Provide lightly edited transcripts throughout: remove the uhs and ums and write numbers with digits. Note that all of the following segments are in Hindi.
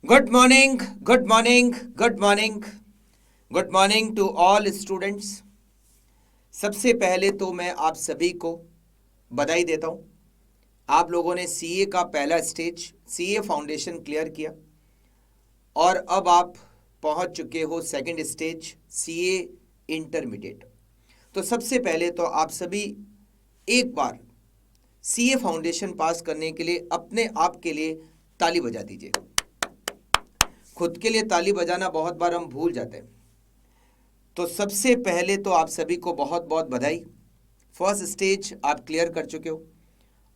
Good morning, good morning, good morning, good morning to all students. सबसे पहले तो मैं आप सभी को बधाई देता हूँ। आप लोगों ने सीए का पहला स्टेज सीए फाउंडेशन क्लियर किया और अब आप पहुँच चुके हो सेकंड स्टेज सीए इंटरमीडिएट। तो सबसे पहले तो आप सभी एक बार सीए फाउंडेशन पास करने के लिए अपने आप के लिए ताली बजा दीजिए। खुद के लिए ताली बजाना बहुत बार हम भूल जाते हैं। तो सबसे पहले तो आप सभी को बहुत बहुत बधाई। फर्स्ट स्टेज आप क्लियर कर चुके हो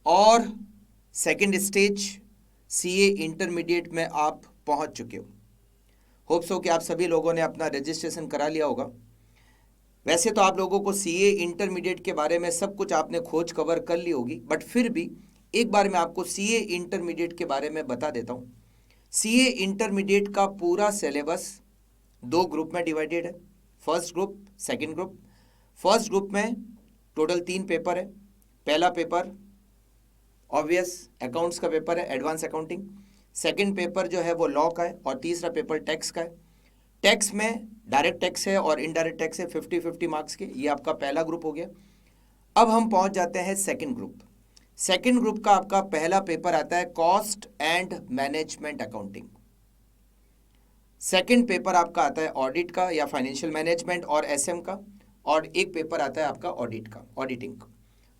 और सेकंड स्टेज सीए इंटरमीडिएट में आप पहुंच चुके हो। होप्स हो कि आप सभी लोगों ने अपना रजिस्ट्रेशन करा लिया होगा। वैसे तो आप लोगों को सीए इंटरमीडिएट के बारे में सब कुछ आपने खोज कवर कर ली होगी, बट फिर भी एक बार मैं आपको सीए इंटरमीडिएट के बारे में बता देता हूँ। सीए इंटरमीडिएट का पूरा सिलेबस दो ग्रुप में डिवाइडेड है, first group, second group. First group में टोटल 3 पेपर है। पहला पेपर ऑब्वियस अकाउंट्स का पेपर है, एडवांस अकाउंटिंग। सेकंड पेपर जो है वो लॉ का है और तीसरा पेपर टैक्स का है। टैक्स में डायरेक्ट टैक्स है और इनडायरेक्ट टैक्स है, 50-50 मार्क्स के। ये आपका पहला ग्रुप हो गया। अब हम पहुंच जाते हैं सेकंड ग्रुप। सेकंड ग्रुप का आपका पहला पेपर आता है cost and management accounting. Second paper आपका आता है ऑडिट का या फाइनेंशियल मैनेजमेंट और एसएम का, और एक पेपर आता है आपका ऑडिट का, ऑडिटिंग का।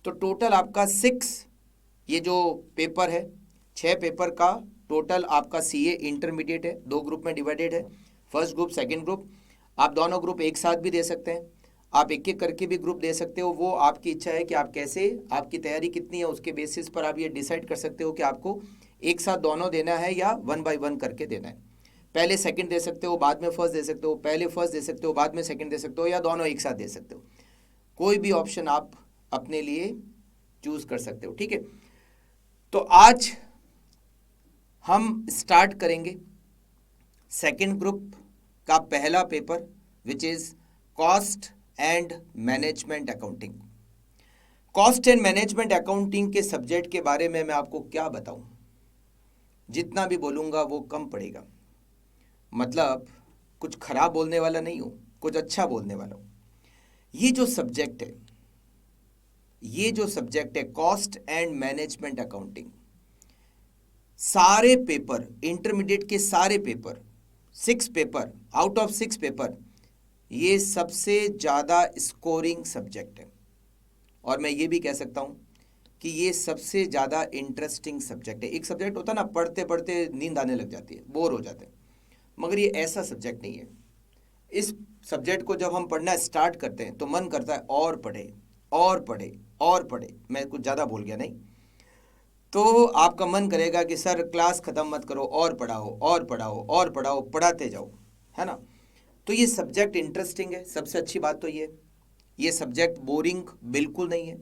तो टोटल आपका 6 ये जो पेपर है, 6 पेपर का टोटल आपका सीए इंटरमीडिएट है। 2 ग्रुप में डिवाइडेड है, फर्स्ट ग्रुप, सेकंड ग्रुप। आप दोनों ग्रुप एक साथ भी दे सकते हैं, आप एक एक करके भी ग्रुप दे सकते हो। वो आपकी इच्छा है कि आप कैसे, आपकी तैयारी कितनी है उसके बेसिस पर आप ये डिसाइड कर सकते हो कि आपको एक साथ दोनों देना है या 1 बाय 1 करके देना है। पहले सेकंड दे सकते हो, बाद में फर्स्ट दे सकते हो, पहले फर्स्ट दे सकते हो, बाद में सेकंड दे सकते हो, या दोनों एक साथ दे सकते हो। कोई भी ऑप्शन आप अपने लिए चूज कर सकते हो, ठीक है। तो आज हम स्टार्ट करेंगे सेकंड ग्रुप का पहला paper, which is cost and management accounting. Cost and management accounting के सब्जेक्ट के बारे में मैं आपको क्या बताऊं, जितना भी बोलूंगा वो कम पड़ेगा। मतलब कुछ खराब बोलने वाला नहीं हूं, कुछ अच्छा बोलने वाला हूं। ये जो सब्जेक्ट है, ये जो सब्जेक्ट है कॉस्ट एंड मैनेजमेंट अकाउंटिंग, सारे पेपर इंटरमीडिएट के सारे paper, 6 paper out of 6 paper, ये सबसे ज़्यादा स्कोरिंग सब्जेक्ट है। और मैं ये भी कह सकता हूं कि ये सबसे ज़्यादा इंटरेस्टिंग सब्जेक्ट है। एक सब्जेक्ट होता है ना, पढ़ते पढ़ते नींद आने लग जाती है, बोर हो जाते हैं, मगर ये ऐसा सब्जेक्ट नहीं है। इस सब्जेक्ट को जब हम पढ़ना स्टार्ट करते हैं तो मन करता है और पढ़े और पढ़े और पढ़े। मैं कुछ ज़्यादा बोल गया नहीं, तो आपका मन करेगा कि सर क्लास ख़त्म मत करो, और पढ़ाओ और पढ़ाओ और पढ़ाओ, पढ़ाते जाओ, है ना। तो ये सब्जेक्ट इंटरेस्टिंग है, सबसे अच्छी बात तो ये सब्जेक्ट बोरिंग बिल्कुल नहीं है।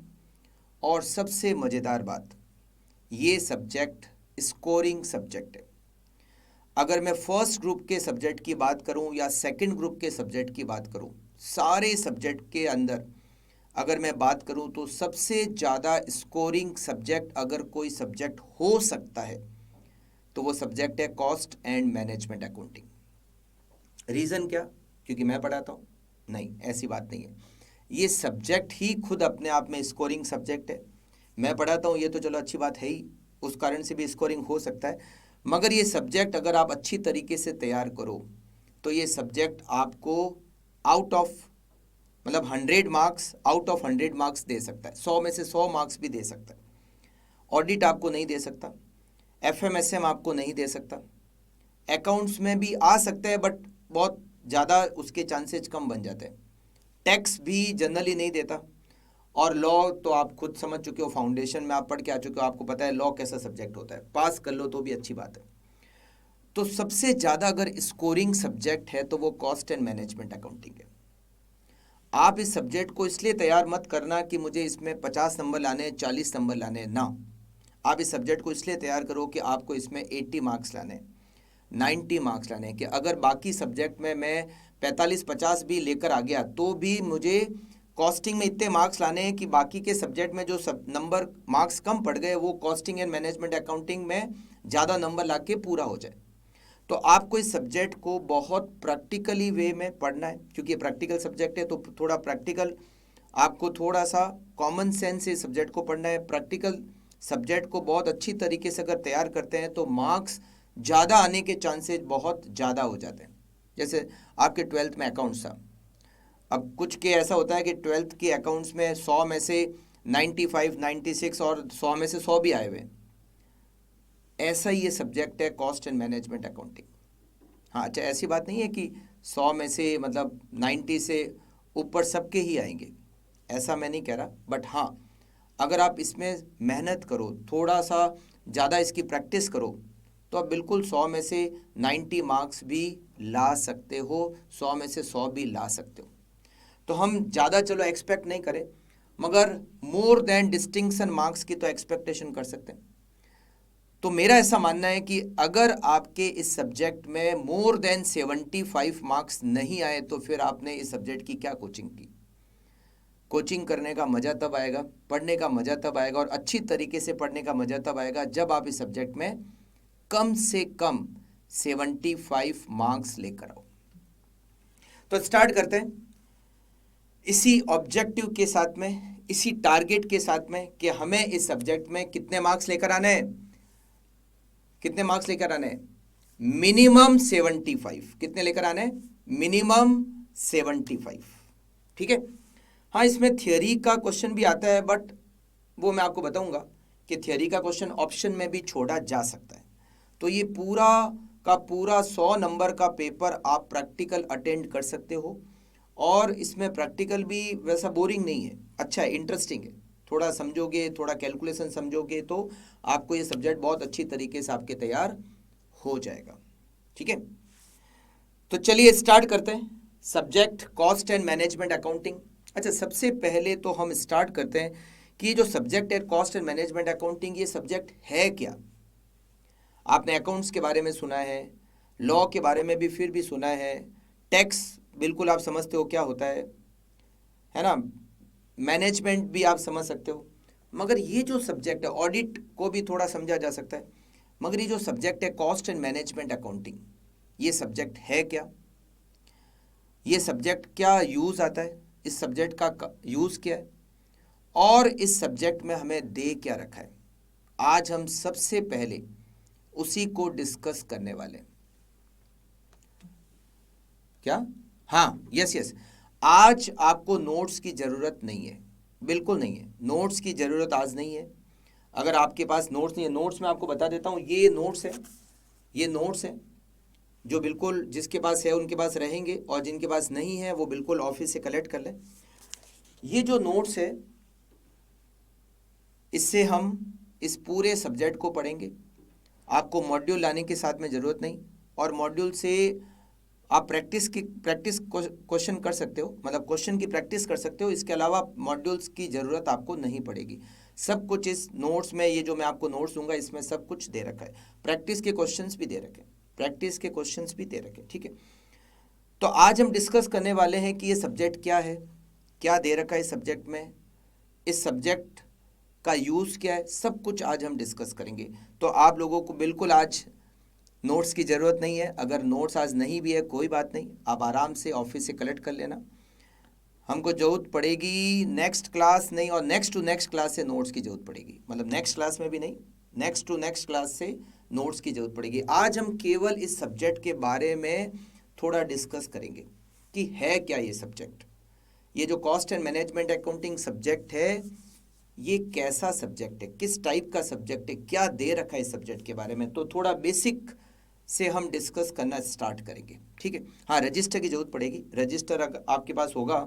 और सबसे मज़ेदार बात, ये सब्जेक्ट स्कोरिंग सब्जेक्ट है। अगर मैं फर्स्ट ग्रुप के सब्जेक्ट की बात करूं या सेकंड ग्रुप के सब्जेक्ट की बात करूं, सारे सब्जेक्ट के अंदर अगर मैं बात करूं तो सबसे ज़्यादा स्कोरिंग सब्जेक्ट अगर कोई सब्जेक्ट हो सकता है तो वो सब्जेक्ट है cost and management accounting. Reason क्या? क्योंकि मैं पढ़ाता हूं? नहीं, ऐसी बात नहीं है। ये सब्जेक्ट ही खुद अपने आप में स्कोरिंग सब्जेक्ट है। मैं पढ़ाता हूँ ये तो चलो अच्छी बात है ही, उस कारण से भी स्कोरिंग हो सकता है, मगर ये सब्जेक्ट अगर आप अच्छी तरीके से तैयार करो तो ये सब्जेक्ट आपको आउट ऑफ, मतलब 100 मार्क्स, आउट ऑफ 100 मार्क्स दे सकता है, 100 में से 100 मार्क्स भी दे सकता है। ऑडिट आपको नहीं दे सकता, एफएमएसएम आपको नहीं दे सकता, अकाउंट्स में भी आ सकते हैं बट बहुत ज़्यादा उसके चांसेस कम बन जाते हैं, टैक्स भी जनरली नहीं देता, और लॉ तो आप खुद समझ चुके हो, फाउंडेशन में आप पढ़ के आ चुके हो, आपको पता है लॉ कैसा सब्जेक्ट होता है, पास कर लो तो भी अच्छी बात है। तो सबसे ज़्यादा अगर स्कोरिंग सब्जेक्ट है तो वो कॉस्ट एंड मैनेजमेंट अकाउंटिंग है। आप इस सब्जेक्ट को इसलिए तैयार मत करना कि मुझे इसमें 50 नंबर लाने हैं, 40 नंबर लाने हैं, ना। आप इस सब्जेक्ट को इसलिए तैयार करो कि आपको इसमें 80 मार्क्स लाने हैं, 90 मार्क्स लाने हैं, कि अगर बाकी सब्जेक्ट में मैं 45-50 भी लेकर आ गया तो भी मुझे कॉस्टिंग में इतने मार्क्स लाने हैं कि बाकी के सब्जेक्ट में जो सब नंबर मार्क्स कम पड़ गए वो कॉस्टिंग एंड मैनेजमेंट अकाउंटिंग में ज़्यादा नंबर ला के पूरा हो जाए। तो आपको इस सब्जेक्ट को बहुत प्रैक्टिकली वे में पढ़ना है, क्योंकि ये प्रैक्टिकल सब्जेक्ट है तो थोड़ा प्रैक्टिकल आपको थोड़ा सा कॉमन सेंस से सब्जेक्ट को पढ़ना है। प्रैक्टिकल सब्जेक्ट को बहुत अच्छी तरीके से अगर तैयार करते हैं तो मार्क्स ज़्यादा आने के चांसेस बहुत ज़्यादा हो जाते हैं। जैसे आपके 12th में अकाउंट्स था, अब कुछ के ऐसा होता है कि 12th के अकाउंट्स में 100 में से 95, 96 और 100 में से 100 भी आए हुए हैं। ऐसा ही ये सब्जेक्ट है कॉस्ट एंड मैनेजमेंट अकाउंटिंग। हाँ अच्छा, ऐसी बात नहीं है कि 100 में से मतलब 90 से ऊपर सबके ही आएंगे, ऐसा मैं नहीं कह रहा। बट हाँ, अगर आप इसमें मेहनत करो, थोड़ा सा ज़्यादा इसकी प्रैक्टिस करो, तो आप बिल्कुल 100 में से 90 मार्क्स भी ला सकते हो, 100 में से 100 भी ला सकते हो। तो हम ज़्यादा चलो एक्सपेक्ट नहीं करें, मगर मोर देन डिस्टिंक्शन मार्क्स की तो एक्सपेक्टेशन कर सकते हैं। तो मेरा ऐसा मानना है कि अगर आपके इस सब्जेक्ट में मोर देन 75 मार्क्स नहीं आए तो फिर आपने इस सब्जेक्ट की क्या कोचिंग की। कोचिंग करने का मज़ा तब आएगा, पढ़ने का मज़ा तब आएगा, और अच्छी तरीके से पढ़ने का मज़ा तब आएगा जब आप इस सब्जेक्ट में कम से कम 75 मार्क्स लेकर आओ। तो स्टार्ट करते हैं इसी ऑब्जेक्टिव के साथ में, इसी टारगेट के साथ में कि हमें इस सब्जेक्ट में कितने मार्क्स लेकर आने हैं। कितने मार्क्स लेकर आने हैं? मिनिमम 75। कितने लेकर आने हैं? मिनिमम 75। ठीक है। हाँ, इसमें थियोरी का क्वेश्चन भी आता है, बट वो मैं आपको बताऊंगा कि थियोरी का क्वेश्चन ऑप्शन में भी छोड़ा जा सकता है। तो ये पूरा का पूरा 100 नंबर का पेपर आप प्रैक्टिकल अटेंड कर सकते हो, और इसमें प्रैक्टिकल भी वैसा बोरिंग नहीं है, अच्छा है, इंटरेस्टिंग है। थोड़ा समझोगे, थोड़ा कैलकुलेशन समझोगे तो आपको ये सब्जेक्ट बहुत अच्छी तरीके से आपके तैयार हो जाएगा। ठीक है, तो चलिए स्टार्ट करते हैं। Subject cost and management accounting. अच्छा, सबसे पहले तो हम स्टार्ट करते हैं कि जो सब्जेक्ट है कॉस्ट एंड मैनेजमेंट अकाउंटिंग, ये सब्जेक्ट है क्या। आपने अकाउंट्स के बारे में सुना है, लॉ के बारे में भी फिर भी सुना है, टैक्स बिल्कुल आप समझते हो क्या होता है ना, मैनेजमेंट भी आप समझ सकते हो। मगर ये जो सब्जेक्ट है, ऑडिट को भी थोड़ा समझा जा सकता है, मगर ये जो सब्जेक्ट है कॉस्ट एंड मैनेजमेंट अकाउंटिंग, ये सब्जेक्ट है क्या, ये सब्जेक्ट क्या यूज़ आता है, इस सब्जेक्ट का यूज़ क्या है, और इस सब्जेक्ट में हमें दे क्या रखा है, आज हम सबसे पहले उसी को डिस्कस करने वाले। क्या? हाँ, यस, आज आपको नोट्स की ज़रूरत नहीं है, बिल्कुल नहीं है, नोट्स की ज़रूरत आज नहीं है। अगर आपके पास नोट्स नहीं है, नोट्स मैं आपको बता देता हूँ, ये नोट्स है, ये नोट्स है जो बिल्कुल जिसके पास है उनके पास रहेंगे, और जिनके पास नहीं है वो बिल्कुल ऑफिस से कलेक्ट कर लें। ये जो नोट्स है, इससे हम इस पूरे सब्जेक्ट को पढ़ेंगे। आपको मॉड्यूल लाने की साथ में ज़रूरत नहीं, और मॉड्यूल से आप प्रैक्टिस क्वेश्चन कर सकते हो, मतलब क्वेश्चन की प्रैक्टिस कर सकते हो। इसके अलावा मॉड्यूल्स की ज़रूरत आपको नहीं पड़ेगी। सब कुछ इस नोट्स में, ये जो मैं आपको नोट्स दूंगा इसमें सब कुछ दे रखा है, प्रैक्टिस के क्वेश्चंस भी दे रखे, प्रैक्टिस के क्वेश्चंस भी दे रखे। ठीक है, तो आज हम डिस्कस करने वाले हैं कि ये सब्जेक्ट क्या है, क्या दे रखा है इस सब्जेक्ट में, इस सब्जेक्ट का यूज़ क्या है, सब कुछ आज हम डिस्कस करेंगे। तो आप लोगों को बिल्कुल आज नोट्स की ज़रूरत नहीं है। अगर नोट्स आज नहीं भी है कोई बात नहीं, आप आराम से ऑफिस से कलेक्ट कर लेना। हमको ज़रूरत पड़ेगी नेक्स्ट क्लास नहीं, और नेक्स्ट टू नेक्स्ट क्लास से नोट्स की ज़रूरत पड़ेगी, मतलब नेक्स्ट क्लास में भी नहीं, नेक्स्ट टू नेक्स्ट क्लास से नोट्स की ज़रूरत पड़ेगी। आज हम केवल इस सब्जेक्ट के बारे में थोड़ा डिस्कस करेंगे कि है क्या ये सब्जेक्ट। ये जो cost and management accounting subject है, ये कैसा सब्जेक्ट है, किस टाइप का सब्जेक्ट है, क्या दे रखा है इस सब्जेक्ट के बारे में, तो थोड़ा बेसिक से हम डिस्कस करना स्टार्ट करेंगे। ठीक है, हाँ, रजिस्टर की ज़रूरत पड़ेगी। रजिस्टर अगर आपके पास होगा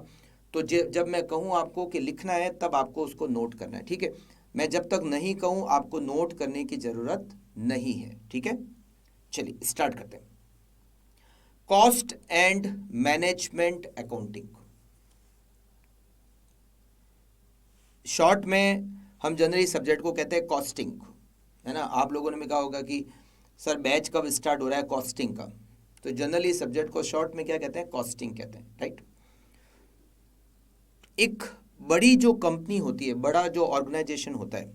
तो जब मैं कहूँ आपको कि लिखना है तब आपको उसको नोट करना है। ठीक है, मैं जब तक नहीं कहूँ आपको नोट करने की ज़रूरत नहीं है। ठीक है, चलिए स्टार्ट करते हैं। Cost and management accounting, short में हम जनरली सब्जेक्ट को कहते हैं कॉस्टिंग, है ना। आप लोगों ने भी कहा होगा कि सर बैच कब स्टार्ट हो रहा है कॉस्टिंग का, तो जनरली सब्जेक्ट को शॉर्ट में क्या कहते हैं, कॉस्टिंग कहते हैं, राइट। एक बड़ी जो कंपनी होती है, बड़ा जो ऑर्गेनाइजेशन होता है,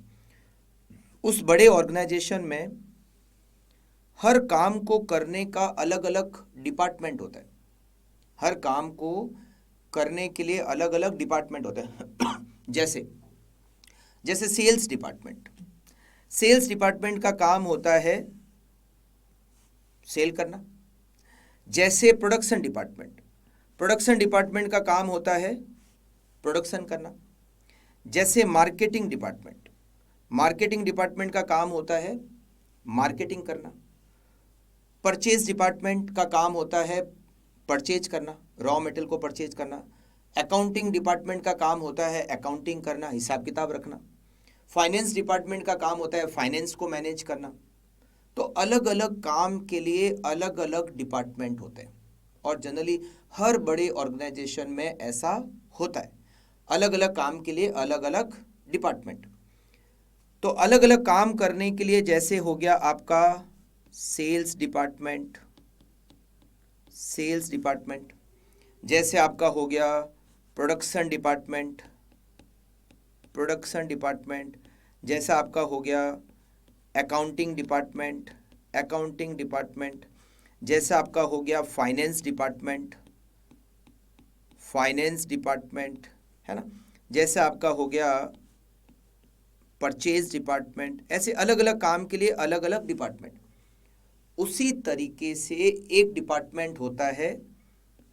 उस बड़े ऑर्गेनाइजेशन में हर काम को करने का अलग अलग डिपार्टमेंट होता है। हर काम को करने के लिए अलग अलग डिपार्टमेंट होते हैं। जैसे जैसे सेल्स डिपार्टमेंट। सेल्स डिपार्टमेंट का काम होता है सेल करना। जैसे प्रोडक्शन डिपार्टमेंट, प्रोडक्शन डिपार्टमेंट का काम होता है प्रोडक्शन करना। जैसे मार्केटिंग डिपार्टमेंट, मार्केटिंग डिपार्टमेंट का काम होता है मार्केटिंग करना। परचेज डिपार्टमेंट का काम होता है परचेज करना, रॉ मटेरियल को परचेज करना। अकाउंटिंग डिपार्टमेंट का काम होता है अकाउंटिंग करना, हिसाब किताब रखना। फाइनेंस डिपार्टमेंट का काम होता है फाइनेंस को मैनेज करना। तो अलग अलग काम के लिए अलग अलग डिपार्टमेंट होते हैं और जनरली हर बड़े ऑर्गेनाइजेशन में ऐसा होता है, अलग अलग काम के लिए अलग अलग डिपार्टमेंट। तो अलग अलग काम करने के लिए जैसे हो गया आपका सेल्स डिपार्टमेंट, सेल्स डिपार्टमेंट। जैसे आपका हो गया प्रोडक्शन डिपार्टमेंट, प्रोडक्शन डिपार्टमेंट। जैसा आपका हो गया अकाउंटिंग डिपार्टमेंट, अकाउंटिंग डिपार्टमेंट। जैसा आपका हो गया फाइनेंस डिपार्टमेंट, फाइनेंस डिपार्टमेंट, है ना। जैसा आपका हो गया परचेज डिपार्टमेंट। ऐसे अलग अलग काम के लिए अलग अलग डिपार्टमेंट। उसी तरीके से एक डिपार्टमेंट होता है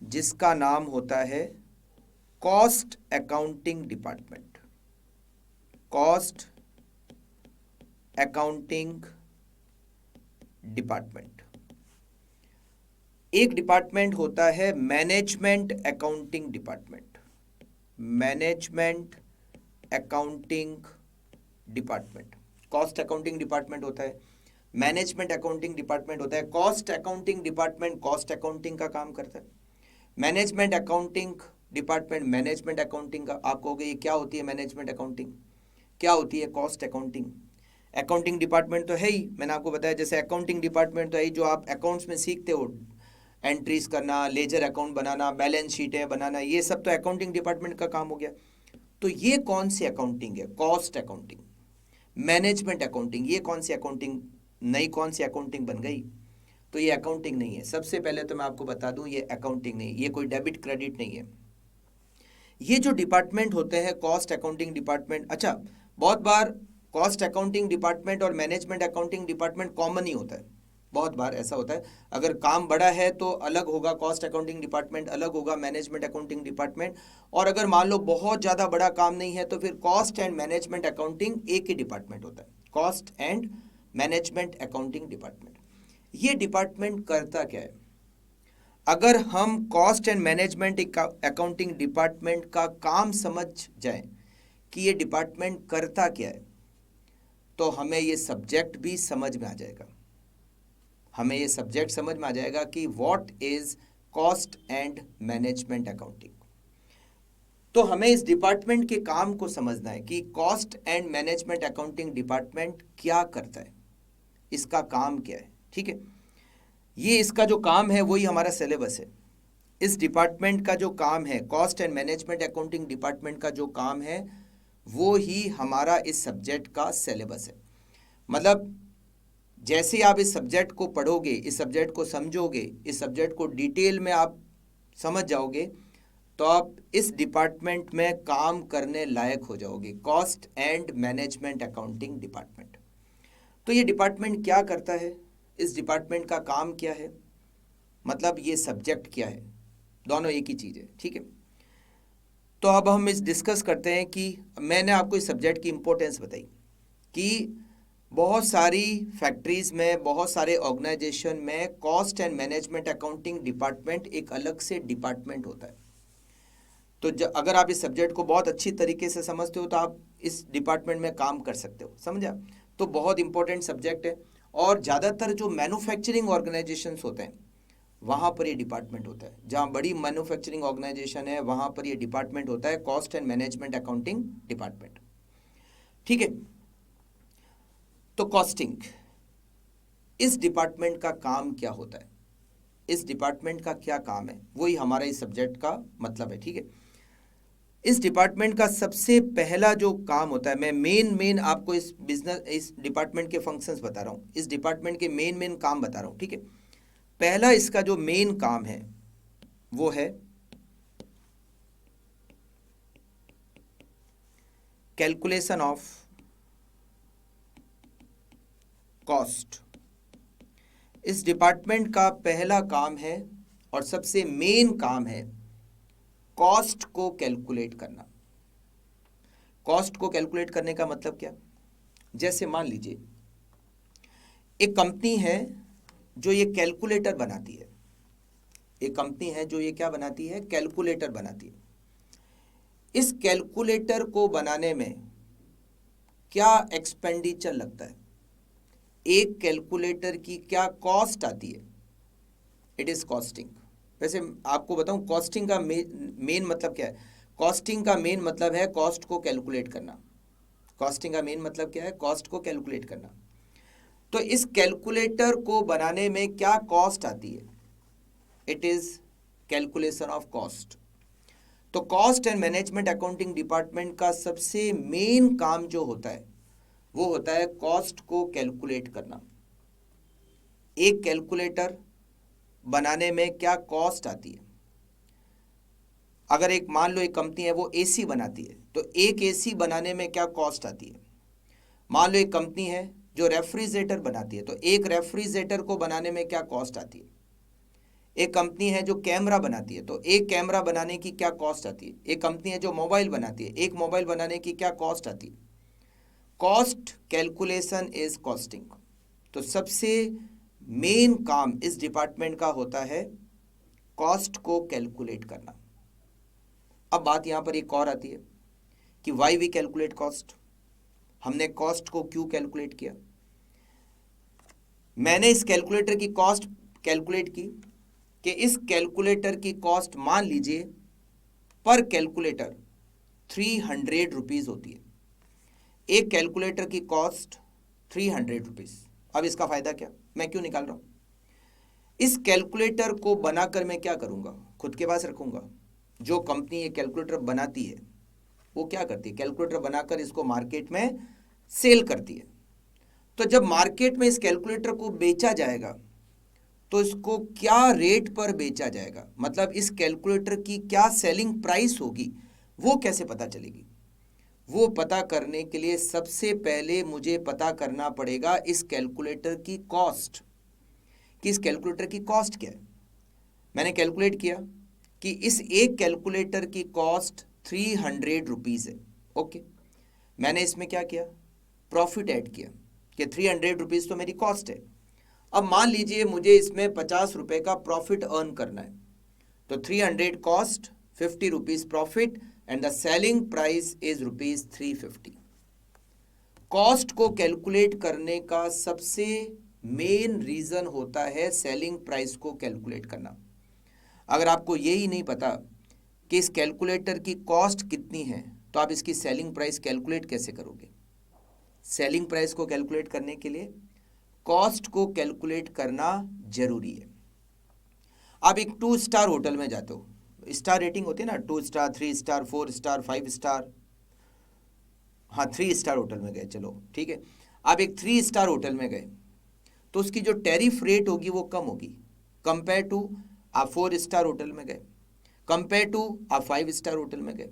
जिसका नाम होता है cost accounting department, cost accounting department. एक डिपार्टमेंट होता है management accounting department, management accounting department. Cost accounting department होता है, मैनेजमेंट अकाउंटिंग डिपार्टमेंट होता है। Cost accounting department cost accounting का काम करता है। Management accounting department management accounting का। आप कहोगे ये क्या होती है मैनेजमेंट अकाउंटिंग, क्या होती है कॉस्ट अकाउंटिंग। अकाउंटिंग डिपार्टमेंट तो है ही, मैंने आपको बताया। जैसे अकाउंटिंग डिपार्टमेंट तो है ही, जो आप अकाउंट्स में सीखते हो, एंट्रीज करना, लेजर अकाउंट बनाना, बैलेंस शीटें बनाना, ये सब तो अकाउंटिंग डिपार्टमेंट का काम हो गया। तो ये कौन सी अकाउंटिंग है, कॉस्ट अकाउंटिंग। मैनेजमेंट अकाउंटिंग, ये कौन सी अकाउंटिंग, नई कौन सी अकाउंटिंग बन गई। तो ये अकाउंटिंग नहीं है। सबसे पहले तो मैं आपको बता दूं ये अकाउंटिंग नहीं, ये कोई डेबिट क्रेडिट नहीं है। ये जो डिपार्टमेंट होते हैं कॉस्ट अकाउंटिंग डिपार्टमेंट, अच्छा बहुत बार कॉस्ट अकाउंटिंग डिपार्टमेंट और मैनेजमेंट अकाउंटिंग डिपार्टमेंट कॉमन ही होता है। बहुत बार ऐसा होता है, अगर काम बड़ा है तो अलग होगा कॉस्ट अकाउंटिंग डिपार्टमेंट, अलग होगा मैनेजमेंट अकाउंटिंग डिपार्टमेंट। और अगर मान लो बहुत ज़्यादा बड़ा काम नहीं है तो फिर कॉस्ट एंड मैनेजमेंट अकाउंटिंग एक ही डिपार्टमेंट होता है, cost and management accounting department. ये डिपार्टमेंट करता क्या है, अगर हम cost and management accounting department का काम समझ जाएं कि ये डिपार्टमेंट करता क्या है, तो हमें ये सब्जेक्ट भी समझ में आ जाएगा। हमें ये सब्जेक्ट समझ में आ जाएगा कि what is cost and management accounting. तो हमें इस डिपार्टमेंट के काम को समझना है कि cost and management accounting department क्या करता है, इसका काम क्या है। ठीक है, ये इसका जो काम है वही हमारा सिलेबस है। इस डिपार्टमेंट का जो काम है, cost and management accounting department का जो काम है वो ही हमारा इस सब्जेक्ट का सिलेबस है। मतलब जैसे आप इस सब्जेक्ट को पढ़ोगे, इस सब्जेक्ट को समझोगे, इस सब्जेक्ट को डिटेल में आप समझ जाओगे, तो आप इस डिपार्टमेंट में काम करने लायक हो जाओगे, cost and management accounting department. तो ये डिपार्टमेंट क्या करता है, इस डिपार्टमेंट का काम क्या है, मतलब ये सब्जेक्ट क्या है, दोनों एक ही चीज़ है। ठीक है, तो अब हम इस डिस्कस करते हैं कि मैंने आपको इस सब्जेक्ट की इम्पोर्टेंस बताई कि बहुत सारी फैक्ट्रीज़ में, बहुत सारे ऑर्गेनाइजेशन में cost and management accounting department एक अलग से डिपार्टमेंट होता है। तो अगर आप इस सब्जेक्ट को बहुत अच्छी तरीके से समझते हो तो आप इस डिपार्टमेंट में काम कर सकते हो, समझा। तो बहुत इंपॉर्टेंट सब्जेक्ट है। और ज़्यादातर जो मैन्युफैक्चरिंग ऑर्गेनाइजेशंस होते हैं वहाँ पर ये डिपार्टमेंट होता है। जहाँ बड़ी मैन्युफैक्चरिंग ऑर्गेनाइजेशन है वहाँ पर ये डिपार्टमेंट होता है, cost and management accounting department. ठीक है, तो कॉस्टिंग, इस डिपार्टमेंट का काम क्या होता है, इस डिपार्टमेंट का क्या काम है, वही हमारा इस सब्जेक्ट का मतलब है। ठीक है, इस डिपार्टमेंट का सबसे पहला जो काम होता है, मैं मेन आपको इस डिपार्टमेंट के फंक्शंस बता रहा हूँ, इस डिपार्टमेंट के मेन काम बता रहा हूँ, ठीक है। पहला इसका जो मेन काम है वो है कैलकुलेशन ऑफ कॉस्ट। इस डिपार्टमेंट का पहला काम है और सबसे मेन काम है कॉस्ट को कैलकुलेट करना। कॉस्ट को कैलकुलेट करने का मतलब क्या? जैसे मान लीजिए एक कंपनी है जो ये कैलकुलेटर बनाती है, एक कंपनी है जो ये क्या बनाती है? कैलकुलेटर बनाती है। इस कैलकुलेटर को बनाने में क्या एक्सपेंडिचर लगता है? एक कैलकुलेटर की क्या कॉस्ट आती है? It is costing. वैसे आपको बताऊं कॉस्टिंग का मेन मतलब क्या है? कॉस्टिंग का मेन मतलब है कॉस्ट को कैलकुलेट करना। कॉस्टिंग का मेन मतलब क्या है? कॉस्ट को कैलकुलेट करना। तो इस कैलकुलेटर को बनाने में क्या कॉस्ट आती है? It is calculation of cost. तो cost and management accounting department का सबसे मेन काम जो होता है वो होता है कॉस्ट को कैलकुलेट करना। एक कैलकुलेटर बनाने में क्या कॉस्ट आती है? अगर एक मान लो एक कंपनी है वो एसी बनाती है, तो एक एसी बनाने में क्या कॉस्ट आती है? मान लो एक कंपनी है जो रेफ्रिजरेटर बनाती है, तो एक रेफ्रिजरेटर को बनाने में क्या कॉस्ट आती है? एक कंपनी है जो कैमरा बनाती है, तो एक कैमरा बनाने की क्या कॉस्ट आती है? एक कंपनी है जो मोबाइल बनाती है, एक मोबाइल बनाने की क्या कॉस्ट आती है? Cost calculation is costing. तो सबसे मेन काम इस डिपार्टमेंट का होता है कॉस्ट को कैलकुलेट करना। अब बात यहां पर एक और आती है कि वाई वी कैलकुलेट कॉस्ट। हमने कॉस्ट को क्यों कैलकुलेट किया? मैंने इस कैलकुलेटर की कॉस्ट कैलकुलेट की कि इस कैलकुलेटर की कॉस्ट मान लीजिए पर कैलकुलेटर 300 रुपीज होती है। एक कैलकुलेटर की कॉस्ट 300 रुपीज। अब इसका फायदा क्या? मैं क्यों निकाल रहा हूं? इस कैलकुलेटर को बनाकर मैं क्या करूंगा? खुद के पास रखूंगा। जो कंपनी ये कैलकुलेटर बनाती है वो क्या करती है? कैलकुलेटर बनाकर इसको मार्केट में सेल करती है। तो जब मार्केट में इस कैलकुलेटर को बेचा जाएगा तो इसको क्या रेट पर बेचा जाएगा, मतलब इस कैलकुलेटर की क्या सेलिंग प्राइस होगी, वो कैसे पता चलेगी? वो पता करने के लिए सबसे पहले मुझे पता करना पड़ेगा इस कैलकुलेटर की कॉस्ट, कि इस कैलकुलेटर की कॉस्ट क्या है। मैंने कैलकुलेट किया कि इस एक कैलकुलेटर की कॉस्ट 300 रुपीज़ है। ओके, मैंने इसमें क्या किया? प्रॉफिट ऐड किया कि 300 रुपीज़ तो मेरी कॉस्ट है। अब मान लीजिए मुझे इसमें 50 रुपये का प्रॉफिट अर्न करना है, तो 300 cost, 50 rupees profit and the selling price is rupees 350। Cost को कैलकुलेट करने का सबसे मेन रीज़न होता है सेलिंग प्राइस को कैलकुलेट करना। अगर आपको यही नहीं पता कि इस कैलकुलेटर की कॉस्ट कितनी है तो आप इसकी सेलिंग प्राइस कैलकुलेट कैसे करोगे? सेलिंग प्राइस को कैलकुलेट करने के लिए कॉस्ट को कैलकुलेट करना जरूरी है। आप एक 2 स्टार होटल में जाते हो, स्टार रेटिंग होती है ना, 2 स्टार, 3 स्टार, 4 स्टार, 5 स्टार। हाँ, 3 स्टार होटल में गए, चलो ठीक है। आप एक 3 स्टार होटल में गए तो उसकी जो टैरिफ रेट होगी वो कम होगी कंपेयर टू आप 4 स्टार होटल में गए, कंपेयर टू आप 5 स्टार होटल में गए।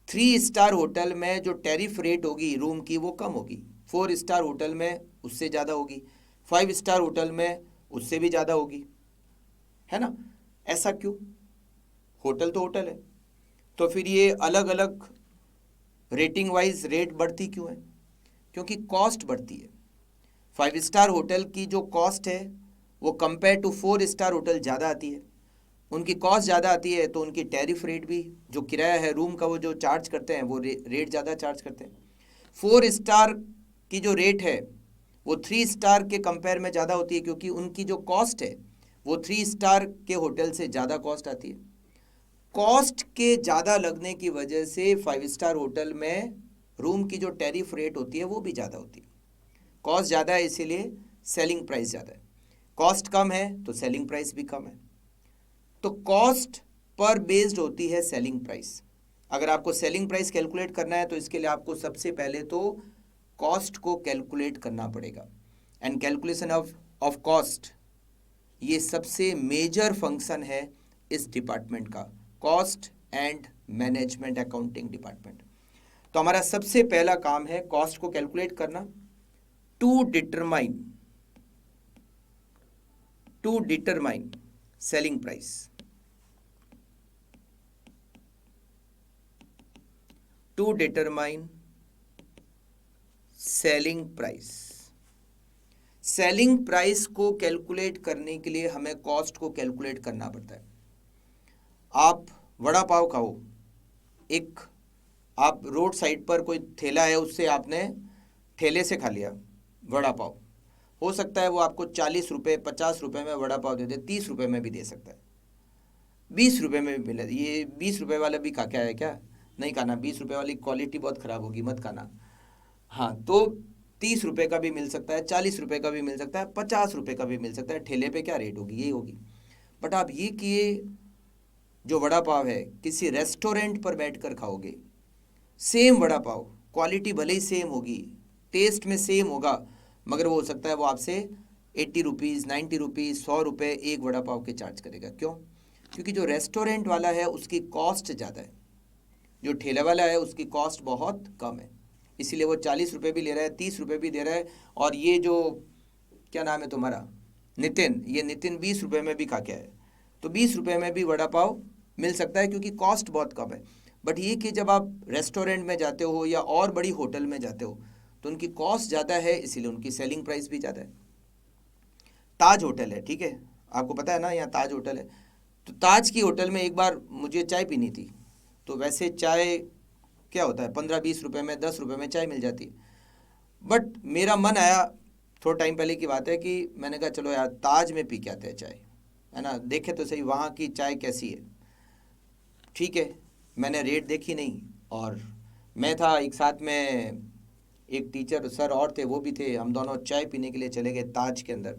3 स्टार होटल में जो टैरिफ रेट होगी रूम की वो कम होगी, 4 स्टार होटल में उससे ज़्यादा होगी, 5 स्टार होटल में उससे भी ज़्यादा होगी, है ना? ऐसा क्यों? होटल तो होटल है, तो फिर ये अलग अलग रेटिंग वाइज रेट बढ़ती क्यों है? क्योंकि कॉस्ट बढ़ती है। 5 स्टार होटल की जो कॉस्ट है वो कंपेयर टू 4 स्टार होटल ज़्यादा आती है। उनकी कॉस्ट ज़्यादा आती है तो उनकी टैरिफ रेट भी, जो किराया है रूम का, वो जो चार्ज करते हैं वो रेट ज़्यादा चार्ज करते हैं। 4 स्टार की जो रेट है वो 3 स्टार के कंपेयर में ज़्यादा होती है क्योंकि उनकी जो कॉस्ट है वो 3 स्टार के होटल से ज़्यादा कॉस्ट आती है। कॉस्ट के ज़्यादा लगने की वजह से 5 स्टार होटल में रूम की जो टैरिफ रेट होती है वो भी ज़्यादा होती है। कॉस्ट ज़्यादा है इसीलिए सेलिंग प्राइस ज़्यादा है, कॉस्ट कम है तो सेलिंग प्राइस भी कम है। तो कॉस्ट पर बेस्ड होती है सेलिंग प्राइस। अगर आपको सेलिंग प्राइस कैलकुलेट करना है तो इसके लिए आपको सबसे पहले तो कॉस्ट को कैलकुलेट करना पड़ेगा। एंड कैलकुलेशन ऑफ कॉस्ट ये सबसे मेजर फंक्शन है इस डिपार्टमेंट का, cost and management accounting department. तो हमारा सबसे पहला काम है कॉस्ट को कैलकुलेट करना, to determine selling price. To determine selling price. Selling price को कैलकुलेट करने के लिए हमें कॉस्ट को कैलकुलेट करना पड़ता है। आप वड़ा पाव खाओ, एक आप रोड साइड पर कोई ठेला है, उससे आपने ठेले से खा लिया वड़ा पाव, हो सकता है वो आपको 40 रुपये 50 रुपये में वड़ा पाव दे दे, 30 रुपये में भी दे सकता है, 20 रुपये में भी मिले। ये 20 रुपये वाला भी खा के आया क्या? नहीं खाना, 20 रुपये वाली क्वालिटी बहुत ख़राब होगी, मत खाना। हाँ, तो 30 रुपये का भी मिल सकता है, 40 रुपये का भी मिल सकता है, 50 रुपये का भी मिल सकता है। ठेले पे क्या रेट होगी? यही होगी। बट आप ये किए, जो वड़ा पाव है किसी रेस्टोरेंट पर बैठकर खाओगे, सेम वड़ा पाव, क्वालिटी भले ही सेम होगी, टेस्ट में सेम होगा, मगर वो हो सकता है वो आपसे 80 रुपीज़ 90 रुपीज़ 100 रुपये एक वड़ा पाव के चार्ज करेगा। क्यों? क्योंकि जो रेस्टोरेंट वाला है उसकी कॉस्ट ज़्यादा है, जो ठेला वाला है उसकी कॉस्ट बहुत कम है, इसीलिए वो 40 रुपये भी ले रहा है, 30 रुपये भी दे रहा है। और ये जो क्या नाम है तुम्हारा, नितिन, ये नितिन 20 रुपये में भी खा के आया, तो 20 रुपये में भी वड़ा पाव मिल सकता है क्योंकि कॉस्ट बहुत कम है। बट ये कि जब आप रेस्टोरेंट में जाते हो या और बड़ी होटल में जाते हो तो उनकी कॉस्ट ज़्यादा है, इसीलिए उनकी सेलिंग प्राइस भी ज़्यादा है। ताज होटल है, ठीक है, आपको पता है ना, यहाँ ताज होटल है। तो ताज की होटल में एक बार मुझे चाय पीनी थी, तो वैसे चाय क्या होता है 15-20 रुपये में, 10 रुपये में चाय मिल जाती है। बट मेरा मन आया, थोड़ा टाइम पहले की बात है, कि मैंने कहा चलो यार ताज में पी के आते हैं चाय, है ना, देखे तो सही वहाँ की चाय कैसी है। ठीक है, मैंने रेट देखी नहीं, और मैं था एक साथ में, एक टीचर सर और थे, वो भी थे, हम दोनों चाय पीने के लिए चले गए ताज के अंदर।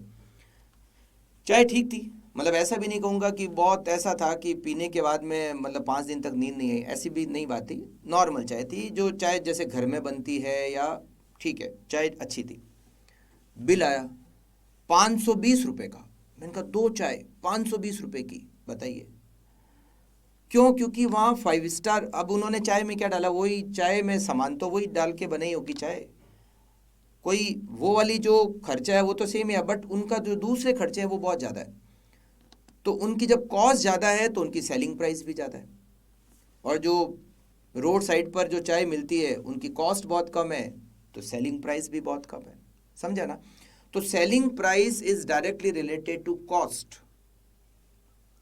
चाय ठीक थी, मतलब ऐसा भी नहीं कहूँगा कि बहुत ऐसा था कि पीने के बाद में मतलब 5 दिन तक नींद नहीं आई, ऐसी भी नहीं बात थी, नॉर्मल चाय थी, जो चाय जैसे घर में बनती है, या ठीक है चाय अच्छी थी। बिल आया 520 रुपये का। मैंने कहा 2 चाय 520 रुपये की, बताइए क्यों? क्योंकि वहाँ 5 स्टार। अब उन्होंने चाय में क्या डाला, वही चाय में सामान तो वही डाल के बनाई होगी चाय, कोई वो वाली जो खर्चा है वो तो सेम है, बट उनका जो दूसरे खर्चे हैं वो बहुत ज़्यादा है। तो उनकी जब कॉस्ट ज़्यादा है तो उनकी सेलिंग प्राइस भी ज़्यादा है, और जो रोड साइड पर जो चाय मिलती है उनकी कॉस्ट बहुत कम है, तो सेलिंग प्राइस भी बहुत कम है। समझा ना? तो selling price is directly related to cost,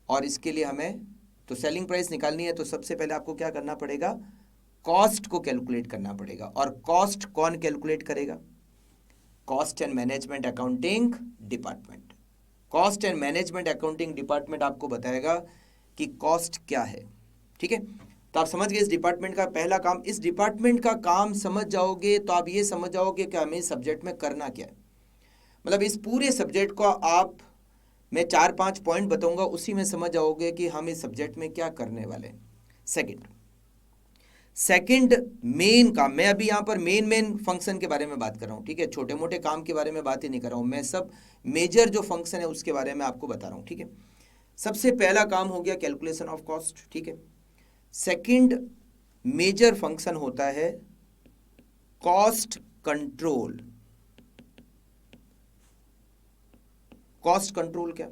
और इसके लिए हमें तो सेलिंग प्राइस निकालनी है तो सबसे पहले आपको क्या करना पड़ेगा, कॉस्ट को कैलकुलेट करना पड़ेगा। और कॉस्ट कौन कैलकुलेट करेगा? Cost and management accounting department. Cost and management accounting department आपको बताएगा कि कॉस्ट क्या है। ठीक है, तो आप समझ गए इस डिपार्टमेंट का पहला काम। इस डिपार्टमेंट का काम समझ जाओगे तो आप ये समझ जाओगे कि हमें इस सब्जेक्ट में करना क्या है। मतलब इस पूरे सब्जेक्ट को आप, मैं 4-5 पॉइंट बताऊंगा, उसी में समझ जाओगे कि हम इस सब्जेक्ट में क्या करने वाले हैं। सेकंड मेन काम, मैं अभी यहाँ पर मेन फंक्शन के बारे में बात कर रहा हूँ, ठीक है, छोटे मोटे काम के बारे में बात ही नहीं कर रहा हूँ, मैं सब मेजर जो फंक्शन है उसके बारे में आपको बता रहा हूँ। ठीक है, सबसे पहला काम हो गया कैलकुलेशन ऑफ कॉस्ट। ठीक है, सेकंड मेजर फंक्शन होता है कॉस्ट कंट्रोल। कॉस्ट कंट्रोल क्या?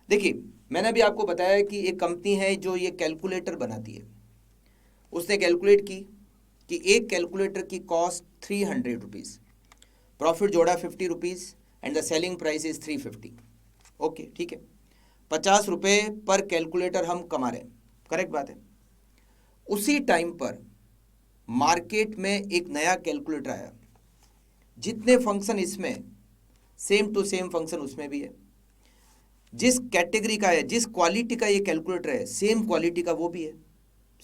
देखिए, मैंने अभी आपको बताया कि एक कंपनी है जो ये कैलकुलेटर बनाती है, उसने कैलकुलेट की कि एक कैलकुलेटर की कॉस्ट 300 रुपीज़, प्रॉफिट जोड़ा 50 rupees, and the selling price is 350। Okay, ठीक है, 50 रुपये पर कैलकुलेटर हम कमा रहे हैं, करेक्ट बात है। उसी टाइम पर मार्केट में एक नया कैलकुलेटर आया, जितने फंक्शन इसमें सेम टू सेम फंक्शन उसमें भी है, जिस कैटेगरी का है, जिस क्वालिटी का ये कैलकुलेटर है, सेम क्वालिटी का वो भी है,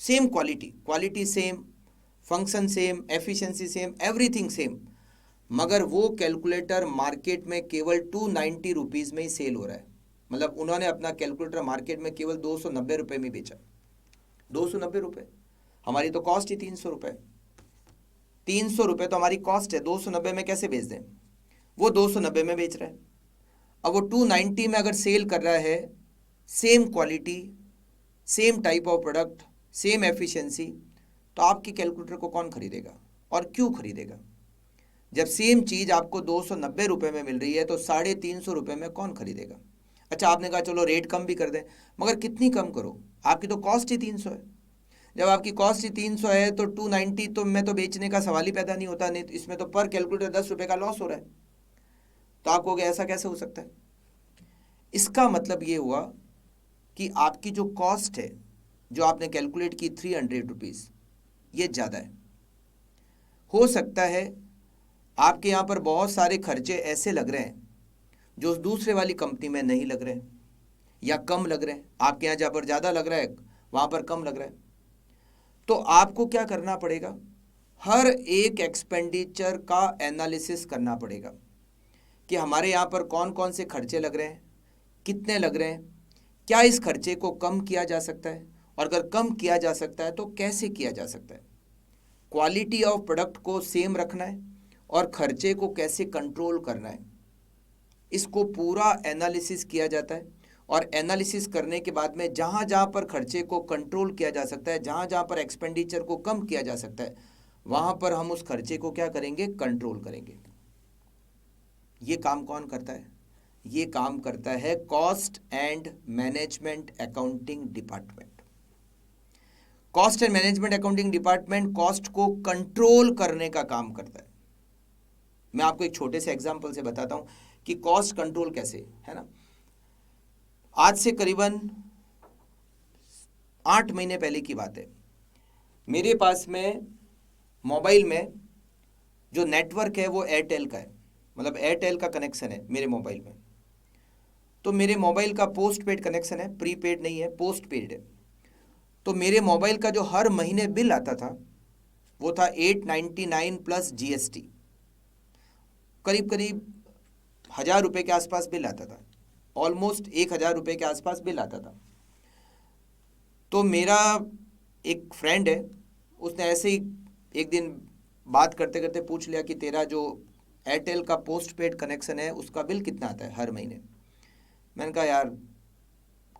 same quality same, function same, efficiency same, everything same, मगर वो कैलकुलेटर मार्केट में केवल 290 रुपीज़ में ही सेल हो रहा है। मतलब उन्होंने अपना कैलकुलेटर मार्केट में केवल 290 रुपये में बेचा, 290 रुपये। हमारी तो कॉस्ट ही 300 रुपये। 300 रुपये तो हमारी कॉस्ट है, 290 में कैसे बेच दें? वो 290 में बेच रहा है। अब वो 290 में अगर सेल कर रहा है, same quality, same type of product, same efficiency, तो आपकी कैलकुलेटर को कौन खरीदेगा और क्यों खरीदेगा? जब सेम चीज़ आपको 290 रुपये में मिल रही है तो 350 रुपये में कौन खरीदेगा? अच्छा, आपने कहा चलो रेट कम भी कर दें, मगर कितनी कम करो? आपकी तो कॉस्ट ही 300 है। जब आपकी कॉस्ट ही 300 है तो 290 तो मैं तो बेचने का सवाल ही पैदा नहीं होता, नहीं तो इसमें तो पर कैलकुलेटर 10 रुपये का लॉस हो रहा है। तो आप कहोगे ऐसा कैसे हो सकता है? इसका मतलब ये हुआ कि आपकी जो कॉस्ट है, जो आपने कैलकुलेट की 300 रुपीज़, ये ज़्यादा है। हो सकता है आपके यहाँ पर बहुत सारे खर्चे ऐसे लग रहे हैं जो दूसरे वाली कंपनी में नहीं लग रहे हैं या कम लग रहे हैं। आपके यहाँ जहाँ पर ज़्यादा लग रहा है वहाँ पर कम लग रहा है। तो आपको क्या करना पड़ेगा? हर एक एक्सपेंडिचर का एनालिसिस करना पड़ेगा कि हमारे यहाँ पर कौन कौन से खर्चे लग रहे हैं, कितने लग रहे हैं, क्या इस खर्चे को कम किया जा सकता है, और अगर कम किया जा सकता है तो कैसे किया जा सकता है। क्वालिटी ऑफ प्रोडक्ट को सेम रखना है और खर्चे को कैसे कंट्रोल करना है, इसको पूरा एनालिसिस किया जाता है। और एनालिसिस करने के बाद में जहाँ जहाँ पर खर्चे को कंट्रोल किया जा सकता है, जहाँ जहाँ पर एक्सपेंडिचर को कम किया जा सकता है, वहाँ पर हम उस खर्चे को क्या करेंगे? कंट्रोल करेंगे। ये काम कौन करता है? ये काम करता है cost and management accounting department. Cost and management accounting department cost को कंट्रोल करने का काम करता है। मैं आपको एक छोटे से एग्जांपल से बताता हूं कि कॉस्ट कंट्रोल कैसे है ना। आज से करीबन 8 महीने पहले की बात है। मेरे पास में मोबाइल में जो नेटवर्क है वो एयरटेल का है, मतलब एयरटेल का कनेक्शन है मेरे मोबाइल में। तो मेरे मोबाइल का पोस्ट पेड कनेक्शन है, प्रीपेड नहीं है, पोस्ट पेड है। तो मेरे मोबाइल का जो हर महीने बिल आता था वो था 899 प्लस GST, करीब करीब 1000 रुपये के आसपास बिल आता था, ऑलमोस्ट 1000 रुपये के आसपास बिल आता था। तो मेरा एक फ्रेंड है, उसने ऐसे ही एक दिन बात करते करते पूछ लिया कि तेरा जो एयरटेल का पोस्ट पेड कनेक्शन है उसका बिल कितना आता है हर महीने। मैंने कहा यार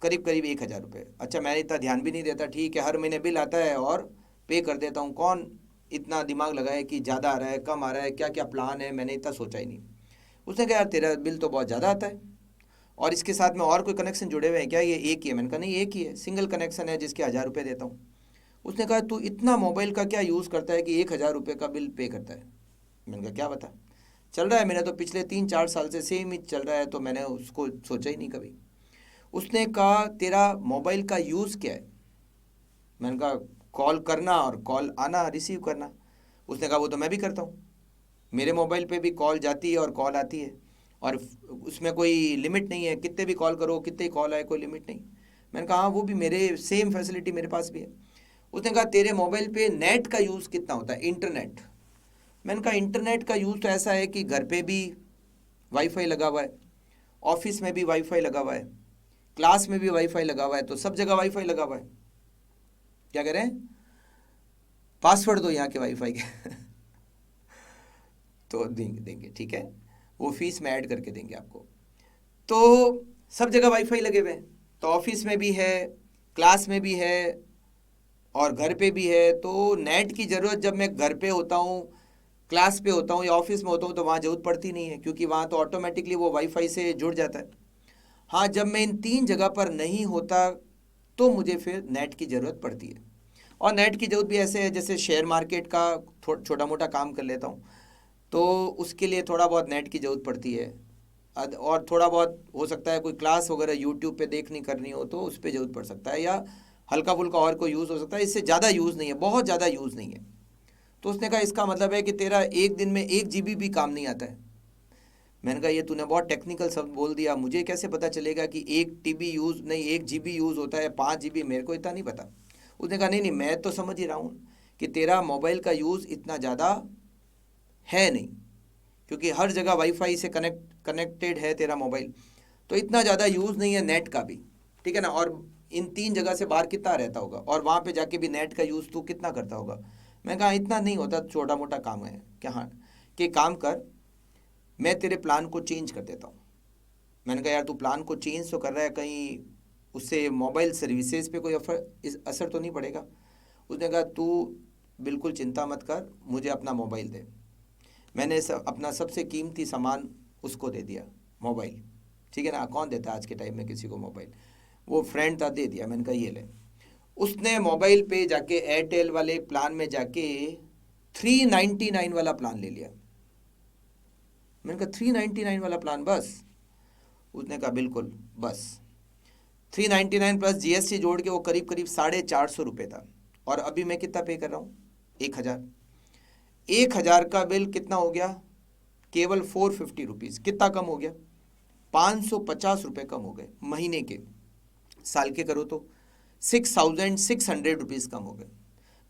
करीब करीब 1000 रुपये। अच्छा, मैंने इतना ध्यान भी नहीं देता, ठीक है हर महीने बिल आता है और पे कर देता हूँ, कौन इतना दिमाग लगाए कि ज़्यादा आ रहा है कम आ रहा है, क्या क्या प्लान है, मैंने इतना सोचा ही नहीं। उसने कहा यार तेरा बिल तो बहुत ज़्यादा आता है और इसके साथ में और कोई कनेक्शन जुड़े हुए हैं क्या? ये एक ही है। मैंने कहा नहीं एक ही है, सिंगल कनेक्शन है जिसके 1000 रुपये देता हूँ। उसने कहा तू इतना मोबाइल का क्या यूज़ करता है कि 1000 रुपये का बिल पे करता है? मैंने कहा क्या बता, चल रहा है मेरा तो पिछले 3-4 साल से सेम ही चल रहा है, तो मैंने उसको सोचा ही नहीं कभी। उसने कहा तेरा मोबाइल का यूज़ क्या है? मैंने कहा कॉल करना और कॉल आना, रिसीव करना। उसने कहा वो तो मैं भी करता हूँ, मेरे मोबाइल पे भी कॉल जाती है और कॉल आती है और उसमें कोई लिमिट नहीं है, कितने भी कॉल करो कितने कॉल आए कोई लिमिट नहीं। मैंने कहा हाँ वो भी मेरे सेम फैसिलिटी मेरे पास भी है। उसने कहा तेरे मोबाइल पे नेट का यूज़ कितना होता है, इंटरनेट? मैंने कहा इंटरनेट का यूज़ तो ऐसा है कि घर पे भी वाईफाई लगा हुआ है, ऑफिस में भी वाईफाई लगा हुआ है, क्लास में भी वाईफाई लगा हुआ है, तो सब जगह वाईफाई लगा हुआ है। क्या करें? पासवर्ड दो यहाँ के वाईफाई के तो देंगे ठीक है, वो फीस में ऐड करके देंगे आपको। तो सब जगह वाईफाई लगे हुए हैं, तो ऑफिस में भी है, क्लास में भी है और घर पे भी है। तो नेट की ज़रूरत जब मैं घर पे होता हूँ, क्लास पे होता हूँ या ऑफिस में होता हूँ तो वहाँ ज़रूरत पड़ती नहीं है, क्योंकि वहाँ तो ऑटोमेटिकली वो वाईफाई से जुड़ जाता है। हाँ, जब मैं इन 3 जगह पर नहीं होता तो मुझे फिर नेट की ज़रूरत पड़ती है। और नेट की ज़रूरत भी ऐसे है जैसे शेयर मार्केट का छोटा मोटा काम कर लेता हूँ तो उसके लिए थोड़ा बहुत नेट की ज़रूरत पड़ती है। और थोड़ा बहुत हो सकता है कोई क्लास वगैरह यूट्यूब पे देखनी करनी हो तो उस पर ज़रूरत पड़ सकता है, या हल्का फुल्का और कोई यूज़ हो सकता है। इससे ज़्यादा यूज़ नहीं है, बहुत ज़्यादा यूज़ नहीं है। तो उसने कहा इसका मतलब है कि तेरा एक दिन में 1 GB भी काम नहीं आता है। मैंने कहा ये तूने बहुत टेक्निकल शब्द बोल दिया, मुझे कैसे पता चलेगा कि 1 TB यूज़ नहीं 1 GB यूज़ होता है, 5 GB, मेरे को इतना नहीं पता। उसने कहा नहीं नहीं मैं तो समझ ही रहा हूँ कि तेरा मोबाइल का यूज़ इतना ज़्यादा है नहीं, क्योंकि हर जगह वाईफाई से कनेक्टेड है तेरा मोबाइल, तो इतना ज़्यादा यूज़ नहीं है नेट का भी, ठीक है ना। और इन 3 जगह से बाहर कितना रहता होगा, और वहाँ पे जाके भी नेट का यूज़ तू कितना करता होगा। मैं कहा इतना नहीं होता, छोटा मोटा काम है क्या। हाँ कि काम कर, मैं तेरे प्लान को चेंज कर देता हूँ। मैंने कहा यार तू प्लान को चेंज तो कर रहा है, कहीं उससे मोबाइल सर्विसेज पे कोई असर तो नहीं पड़ेगा। उसने कहा तू बिल्कुल चिंता मत कर, मुझे अपना मोबाइल दे। मैंने अपना सबसे कीमती सामान उसको दे दिया, मोबाइल। ठीक है ना, कौन देता है आज के टाइम में किसी को मोबाइल। वो फ्रेंड था, दे दिया। मैंने कहा ये ले। उसने मोबाइल पे जाके एयरटेल वाले प्लान में जाके 399 वाला प्लान ले लिया। मैंने कहा 399 वाला प्लान बस। उसने कहा बिल्कुल बस। 399 प्लस जीएसटी जोड़ के वो करीब करीब 450 रुपये था। और अभी मैं कितना पे कर रहा हूँ, 1000। 1000 का बिल कितना हो गया, केवल 450 रुपीज़। कितना कम हो गया, 550 रुपये कम हो गए महीने के। साल के करो तो 6600 रुपीज़ कम हो गए।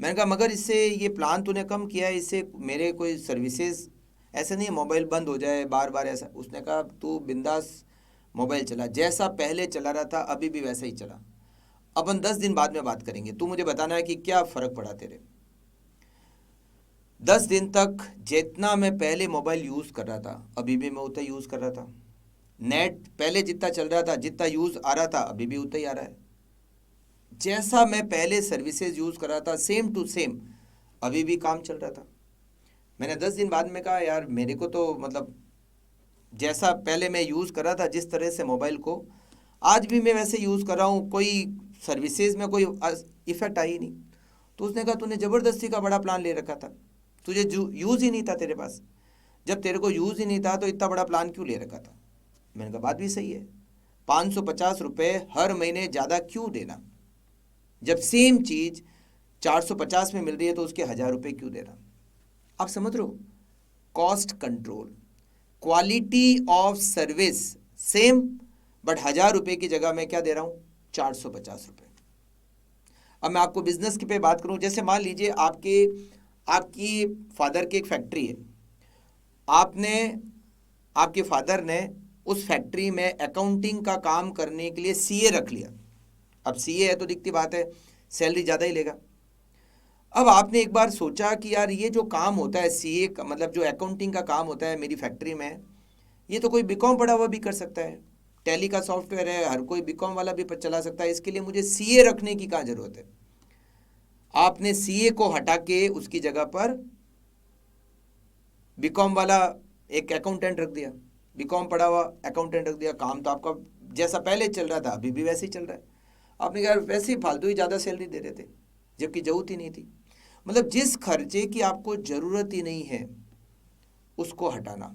मैंने कहा मगर इससे ये प्लान तूने कम किया है, इससे मेरे कोई सर्विसेज ऐसे नहीं है मोबाइल बंद हो जाए बार बार ऐसा। उसने कहा तू बिंदास मोबाइल चला, जैसा पहले चला रहा था अभी भी वैसा ही चला। अपन 10 दिन बाद में बात करेंगे, तू मुझे बताना है कि क्या फ़र्क पड़ा तेरे। 10 दिन तक जितना मैं पहले मोबाइल यूज़ कर रहा था अभी भी मैं उतना यूज़ कर रहा था। नेट पहले जितना चल रहा था, जितना यूज़ आ रहा था अभी भी उतना ही आ रहा है। जैसा मैं पहले सर्विसेज यूज़ कर रहा था सेम टू सेम अभी भी काम चल रहा था। मैंने 10 दिन बाद में कहा यार मेरे को तो मतलब जैसा पहले मैं यूज़ कर रहा था जिस तरह से मोबाइल को, आज भी मैं वैसे यूज़ कर रहा हूँ, कोई सर्विसेज में कोई इफ़ेक्ट आई नहीं। तो उसने कहा तूने ज़बरदस्ती का बड़ा प्लान ले रखा था, तुझे यूज़ ही नहीं था तेरे पास। जब तेरे को यूज़ ही नहीं था तो इतना बड़ा प्लान क्यों ले रखा था। मैंने कहा बात भी सही है, 550 रुपये हर महीने ज़्यादा क्यों देना, जब सेम चीज़ 450 में मिल रही है तो उसके 1000 रुपये क्यों देना। आप समझ रहे हो, cost control, quality of service same, but 1000 रुपये की जगह मैं क्या दे रहा हूँ, 450 रुपये। अब मैं आपको बिजनेस की पे बात करूँ, जैसे मान लीजिए आपकी फादर की एक फैक्ट्री है, आपके फादर ने उस फैक्ट्री में अकाउंटिंग का काम करने के लिए सीए रख लिया। अब सीए है तो दिखती बात है सैलरी ज़्यादा ही लेगा। अब आपने एक बार सोचा कि यार ये जो काम होता है सीए का, मतलब जो अकाउंटिंग का काम होता है मेरी फैक्ट्री में, ये तो कोई बीकॉम पढ़ा हुआ भी कर सकता है, टैली का सॉफ्टवेयर है, हर कोई बीकॉम वाला भी चला सकता है, इसके लिए मुझे सीए रखने की क्या ज़रूरत है। आपने सीए को हटा के उसकी जगह पर बीकॉम वाला एक अकाउंटेंट रख दिया, बीकॉम पढ़ा हुआ अकाउंटेंट रख दिया। काम तो आपका जैसा पहले चल रहा था अभी भी वैसे ही चल रहा है। आपने कहा वैसे ही फालतू ही ज़्यादा सैलरी दे रहे थे जबकि ज़रूरत ही नहीं थी। मतलब जिस खर्चे की आपको ज़रूरत ही नहीं है उसको हटाना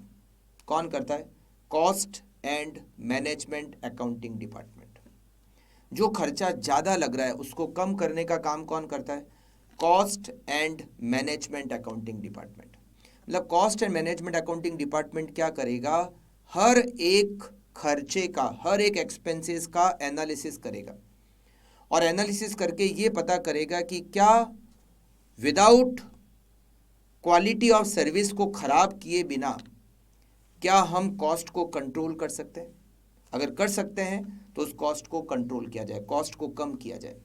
कौन करता है, cost and management accounting department. जो खर्चा ज़्यादा लग रहा है उसको कम करने का काम कौन करता है, cost and management accounting department. मतलब cost and management accounting department क्या करेगा, हर एक खर्चे का, हर एक एक्सपेंसेस का एनालिसिस करेगा, और एनालिसिस करके ये पता करेगा कि क्या विदाउट क्वालिटी ऑफ सर्विस को ख़राब किए बिना क्या हम कॉस्ट को कंट्रोल कर सकते हैं। अगर कर सकते हैं तो उस कॉस्ट को कंट्रोल किया जाए, कॉस्ट को कम किया जाए।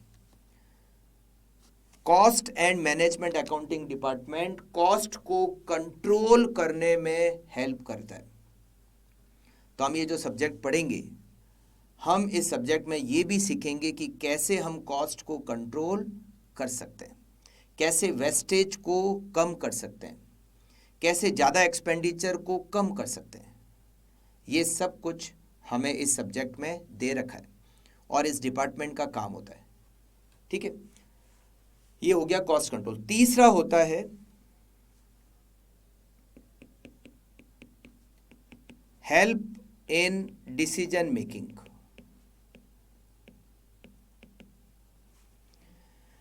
Cost and management accounting department cost को कंट्रोल करने में हेल्प करता है। तो हम ये जो सब्जेक्ट पढ़ेंगे, हम इस सब्जेक्ट में ये भी सीखेंगे कि कैसे हम कॉस्ट को कंट्रोल कर सकते हैं, कैसे वेस्टेज को कम कर सकते हैं, कैसे ज़्यादा एक्सपेंडिचर को कम कर सकते हैं। ये सब कुछ हमें इस सब्जेक्ट में दे रखा है और इस डिपार्टमेंट का काम होता है। ठीक है, ये हो गया कॉस्ट कंट्रोल। तीसरा होता है हेल्प इन डिसीजन मेकिंग।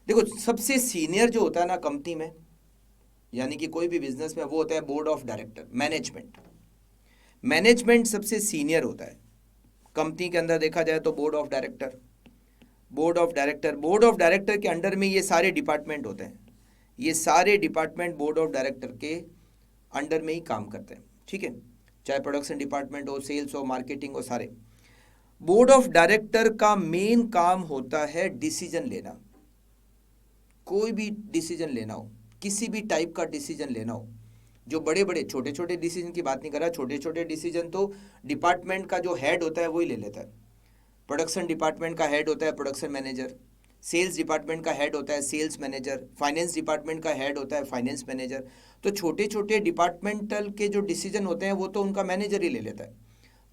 देखो सबसे सीनियर जो होता है ना कंपनी में, यानी कि कोई भी बिजनेस में, वो होता है board of director, management. Management सबसे सीनियर होता है कंपनी के अंदर। देखा जाए तो board of director, board of director, board of director के अंडर में ये सारे डिपार्टमेंट होते हैं। ये सारे डिपार्टमेंट बोर्ड ऑफ डायरेक्टर के अंडर में ही काम करते हैं। ठीक है, चाहे प्रोडक्शन डिपार्टमेंट हो, सेल्स हो, मार्केटिंग हो, सारे। बोर्ड ऑफ डायरेक्टर का मेन काम होता है डिसीजन लेना। कोई भी डिसीजन लेना हो, किसी भी टाइप का डिसीजन लेना हो, जो बड़े बड़े, छोटे छोटे डिसीजन की बात नहीं कर रहा, छोटे छोटे डिसीजन तो डिपार्टमेंट का जो हेड होता है वही ले लेता है। प्रोडक्शन डिपार्टमेंट का हेड होता है प्रोडक्शन मैनेजर, सेल्स डिपार्टमेंट का हेड होता है सेल्स मैनेजर, फाइनेंस डिपार्टमेंट का हेड होता है फाइनेंस मैनेजर। तो छोटे छोटे डिपार्टमेंटल के जो डिसीजन होते हैं वो तो उनका मैनेजर ही ले लेता है,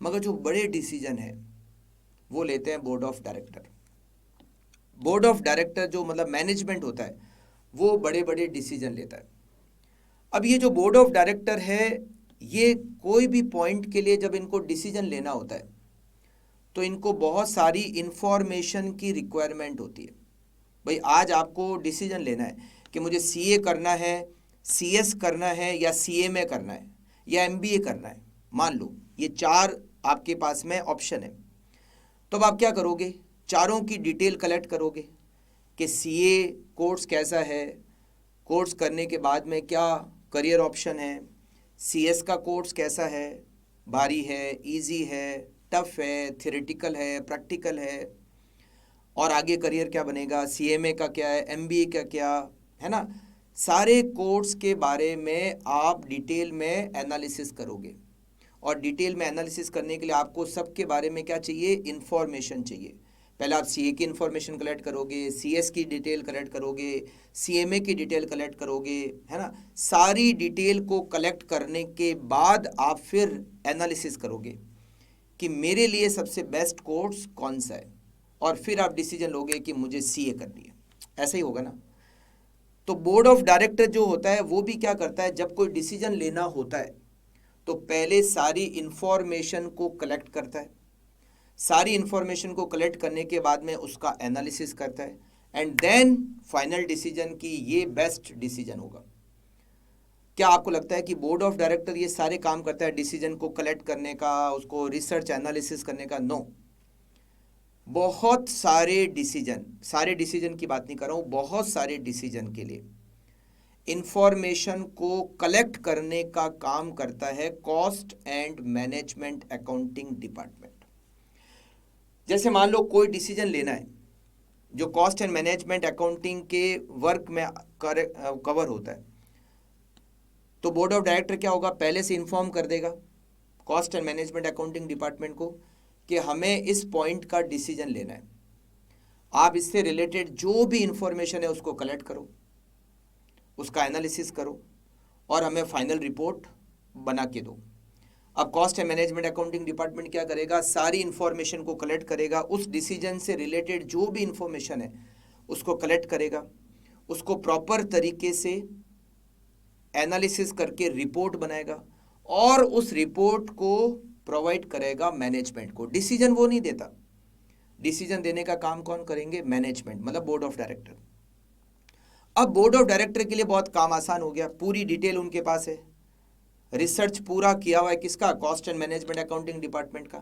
मगर जो बड़े डिसीजन है वो लेते हैं board of director. Board of director जो मतलब मैनेजमेंट होता है वो बड़े बड़े डिसीजन लेता है। अब ये जो बोर्ड ऑफ डायरेक्टर है, ये कोई भी पॉइंट के लिए जब इनको डिसीजन लेना होता है तो इनको बहुत सारी इंफॉर्मेशन की रिक्वायरमेंट होती है। भाई आज आपको डिसीजन लेना है कि मुझे सीए करना है, सीएस करना है, या सीएमए करना है, या एमबीए करना है। मान लो ये चार आपके पास में ऑप्शन है, तो अब आप क्या करोगे, चारों की डिटेल कलेक्ट करोगे कि सीए कोर्स कैसा है, कोर्स करने के बाद में क्या करियर ऑप्शन है, सीएस का कोर्स कैसा है, भारी है, इजी है, टफ है, थ्योरेटिकल है, प्रैक्टिकल है, और आगे करियर क्या बनेगा, सीएमए का क्या है, एमबीए का क्या है ना। सारे कोर्स के बारे में आप डिटेल में एनालिसिस करोगे, और डिटेल में एनालिसिस करने के लिए आपको सबके बारे में क्या चाहिए, इन्फॉर्मेशन चाहिए। पहले आप सीए की इन्फॉर्मेशन कलेक्ट करोगे, सीएस की डिटेल कलेक्ट करोगे, सीएमए की डिटेल कलेक्ट करोगे, है ना। सारी डिटेल को कलेक्ट करने के बाद आप फिर एनालिसिस करोगे कि मेरे लिए सबसे बेस्ट कोर्स कौन सा है, और फिर आप डिसीजन लोगे कि मुझे सीए करनी है। ऐसा ही होगा ना। तो बोर्ड ऑफ डायरेक्टर जो होता है वो भी क्या करता है, जब कोई डिसीजन लेना होता है तो पहले सारी इंफॉर्मेशन को कलेक्ट करता है, सारी इंफॉर्मेशन को कलेक्ट करने के बाद में उसका एनालिसिस करता है, एंड देन फाइनल डिसीजन की ये बेस्ट डिसीजन होगा। क्या आपको लगता है कि बोर्ड ऑफ डायरेक्टर ये सारे काम करता है डिसीजन को कलेक्ट करने का, उसको रिसर्च एनालिसिस करने का? नो। बहुत सारे डिसीजन, सारे डिसीजन की बात नहीं कर रहा हूँ, बहुत सारे डिसीजन के लिए इंफॉर्मेशन को कलेक्ट करने का काम करता है cost and management accounting department. जैसे मान लो कोई डिसीजन लेना है जो कॉस्ट एंड मैनेजमेंट अकाउंटिंग के वर्क में कवर होता है, तो बोर्ड ऑफ डायरेक्टर क्या होगा, पहले से इन्फॉर्म कर देगा cost and management accounting department को कि हमें इस पॉइंट का डिसीजन लेना है, आप इससे रिलेटेड जो भी इंफॉर्मेशन है उसको कलेक्ट करो, उसका एनालिसिस करो, और हमें फाइनल रिपोर्ट बना के दो। अब cost and management accounting department क्या करेगा, सारी इंफॉर्मेशन को कलेक्ट करेगा, उस डिसीजन से रिलेटेड जो भी इंफॉर्मेशन है उसको कलेक्ट करेगा, उसको प्रॉपर तरीके से एनालिसिस करके रिपोर्ट बनाएगा, और उस रिपोर्ट को प्रोवाइड करेगा मैनेजमेंट को। डिसीजन वो नहीं देता, डिसीजन देने का काम कौन करेंगे, मैनेजमेंट, मतलब बोर्ड ऑफ डायरेक्टर। अब बोर्ड ऑफ डायरेक्टर के लिए बहुत काम आसान हो गया, पूरी डिटेल उनके पास है, रिसर्च पूरा किया हुआ है किसका, cost and management accounting department का।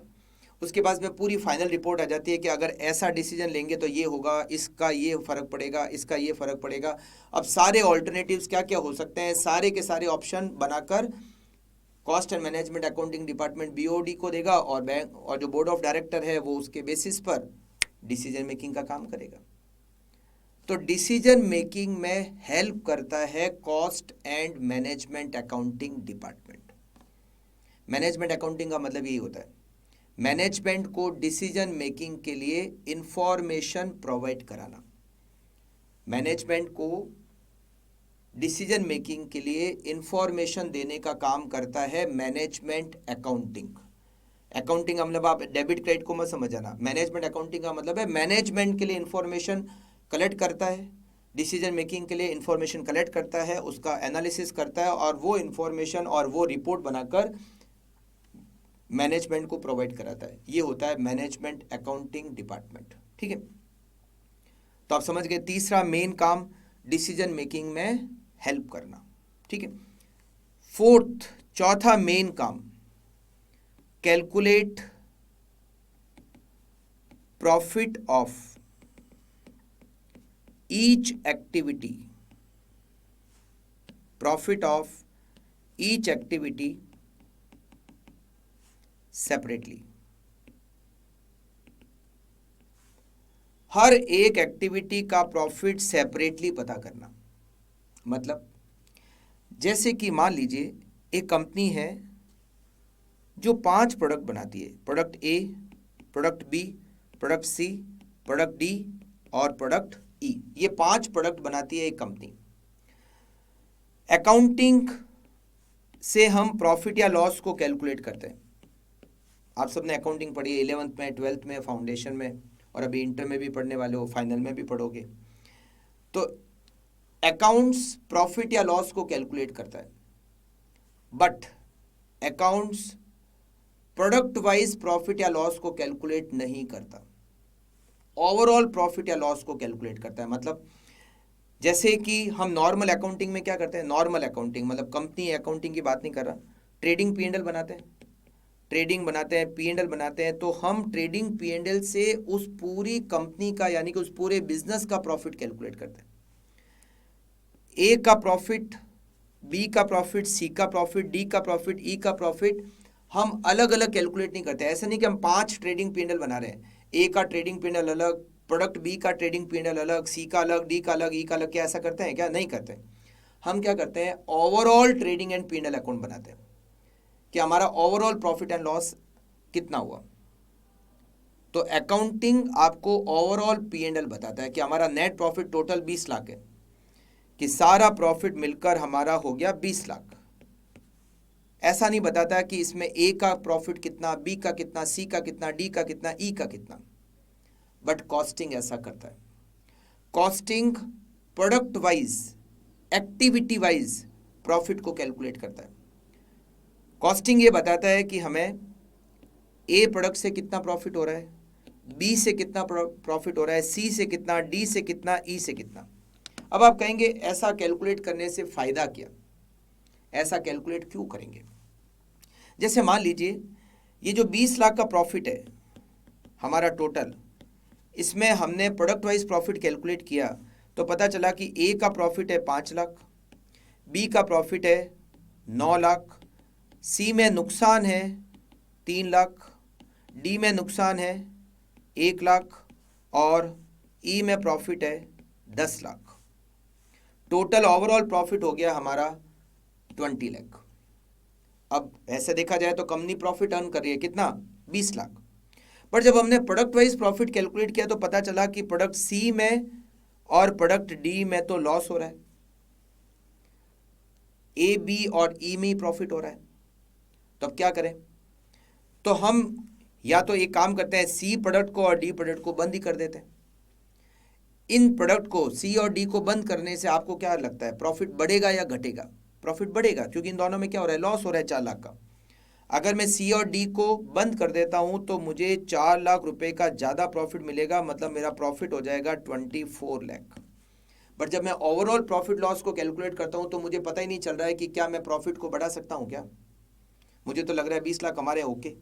उसके बाद में पूरी फाइनल रिपोर्ट आ जाती है कि अगर ऐसा डिसीजन लेंगे तो ये होगा, इसका ये फ़र्क पड़ेगा, इसका ये फ़र्क पड़ेगा। अब सारे ऑल्टरनेटिव्स क्या क्या हो सकते हैं, सारे के सारे ऑप्शन बनाकर cost and management accounting department BOD को देगा, और बैंक और जो बोर्ड ऑफ डायरेक्टर है वो उसके बेसिस पर डिसीजन मेकिंग का काम करेगा। तो डिसीजन मेकिंग में हेल्प करता है cost and management accounting department. Management accounting का मतलब यही होता है, मैनेजमेंट को डिसीजन मेकिंग के लिए इंफॉर्मेशन प्रोवाइड कराना। मैनेजमेंट को डिसीजन मेकिंग के लिए इंफॉर्मेशन देने का काम करता है मैनेजमेंट अकाउंटिंग। अकाउंटिंग का मतलब आप डेबिट क्रेडिट को मत समझ आना, मैनेजमेंट अकाउंटिंग का मतलब है मैनेजमेंट के लिए इंफॉर्मेशन कलेक्ट करता है, डिसीजन मेकिंग के लिए इंफॉर्मेशन कलेक्ट करता है, उसका एनालिसिस करता है, और वो इंफॉर्मेशन और वो रिपोर्ट बनाकर मैनेजमेंट को प्रोवाइड कराता है। ये होता है मैनेजमेंट अकाउंटिंग डिपार्टमेंट। ठीक है, तो आप समझ गए, तीसरा मेन काम डिसीजन मेकिंग में हेल्प करना। ठीक है, फोर्थ, चौथा मेन काम, calculate profit of each activity, profit of each activity separately. हर एक एक्टिविटी का प्रॉफिट सेपरेटली पता करना। मतलब जैसे कि मान लीजिए एक कंपनी है जो 5 प्रोडक्ट बनाती है, product A, product B, product C, product D और प्रोडक्ट ई। ये 5 प्रोडक्ट बनाती है एक कंपनी। अकाउंटिंग से हम प्रॉफिट या लॉस को कैलकुलेट करते हैं। आप सबने अकाउंटिंग पढ़ी है 11th में, 12th में, फाउंडेशन में, और अभी इंटर में भी पढ़ने वाले हो, फाइनल में भी पढ़ोगे। तो अकाउंट्स प्रॉफिट या लॉस को कैलकुलेट करता है, but accounts product wise profit या लॉस को कैलकुलेट नहीं करता, ओवरऑल प्रॉफिट या लॉस को कैलकुलेट करता है। मतलब जैसे कि हम नॉर्मल अकाउंटिंग में क्या करते हैं, नॉर्मल अकाउंटिंग मतलब कंपनी अकाउंटिंग की बात नहीं कर रहा, ट्रेडिंग P&L बनाते हैं, ट्रेडिंग बनाते हैं, P&L बनाते हैं, तो हम ट्रेडिंग P&L से उस पूरी कंपनी का यानी कि उस पूरे बिजनेस का प्रॉफिट कैलकुलेट करते हैं। ए का प्रॉफिट, बी का प्रॉफिट, सी का प्रॉफिट, डी का प्रॉफिट, ई का प्रॉफिट हम अलग अलग कैलकुलेट नहीं करते। ऐसा नहीं कि हम 5 ट्रेडिंग P&L बना रहे हैं, ए का ट्रेडिंग P&L अलग, प्रोडक्ट बी का ट्रेडिंग P&L अलग, सी का अलग, डी का अलग, ई का अलग। क्या ऐसा करते हैं क्या? नहीं करते। हम क्या करते हैं, overall trading and P&L account बनाते हैं कि हमारा ओवरऑल प्रॉफिट एंड लॉस कितना हुआ। तो अकाउंटिंग आपको ओवरऑल P&L बताता है कि हमारा नेट प्रॉफिट टोटल 20 लाख है, कि सारा प्रॉफिट मिलकर हमारा हो गया 20 लाख। ऐसा नहीं बताता कि इसमें ए का प्रॉफिट कितना, बी का कितना, सी का कितना, डी का कितना, ई का कितना। बट कॉस्टिंग ऐसा करता है। Costing product wise, activity wise profit को कैलकुलेट करता है। कॉस्टिंग ये बताता है कि हमें ए प्रोडक्ट से कितना प्रॉफिट हो रहा है, बी से कितना प्रॉफिट हो रहा है, सी से कितना, डी से कितना, ई से कितना। अब आप कहेंगे ऐसा कैलकुलेट करने से फायदा क्या, ऐसा कैलकुलेट क्यों करेंगे? जैसे मान लीजिए ये जो 20 लाख का प्रॉफिट है हमारा टोटल, इसमें हमने प्रोडक्ट वाइज प्रॉफिट कैलकुलेट किया तो पता चला कि ए का प्रॉफिट है 5 लाख, बी का प्रॉफिट है 9 लाख, सी में नुकसान है 3 लाख, डी में नुकसान है 1 लाख और ई में प्रॉफिट है 10 लाख। टोटल ओवरऑल प्रॉफिट हो गया हमारा 20 लाख। अब ऐसे देखा जाए तो कंपनी प्रॉफिट अर्न कर रही है कितना, 20 लाख। पर जब हमने प्रोडक्ट वाइज प्रॉफिट कैलकुलेट किया तो पता चला कि प्रोडक्ट सी में और प्रोडक्ट डी में तो लॉस हो रहा है, ए, बी और ई में ही प्रॉफिट हो रहा है। तो अब क्या करें? तो हम या तो एक काम करते हैं, सी प्रोडक्ट को और डी प्रोडक्ट को बंद ही कर देते हैं। इन प्रोडक्ट को सी और डी को बंद करने से आपको क्या लगता है, प्रॉफिट बढ़ेगा या घटेगा? प्रॉफिट बढ़ेगा, क्योंकि इन दोनों में क्या हो रहा है, लॉस हो रहा है 4 लाख का। अगर मैं सी और डी को बंद कर देता हूं तो मुझे 4 लाख रुपए का ज़्यादा प्रॉफिट मिलेगा, मतलब मेरा प्रॉफिट हो जाएगा 24 लाख। बट जब मैं ओवरऑल प्रॉफिट लॉस को कैलकुलेट करता हूं तो मुझे पता ही नहीं चल रहा है कि क्या मैं प्रॉफिट को बढ़ा सकता हूं क्या। मुझे तो लग रहा है 20 लाख हमारे ओके।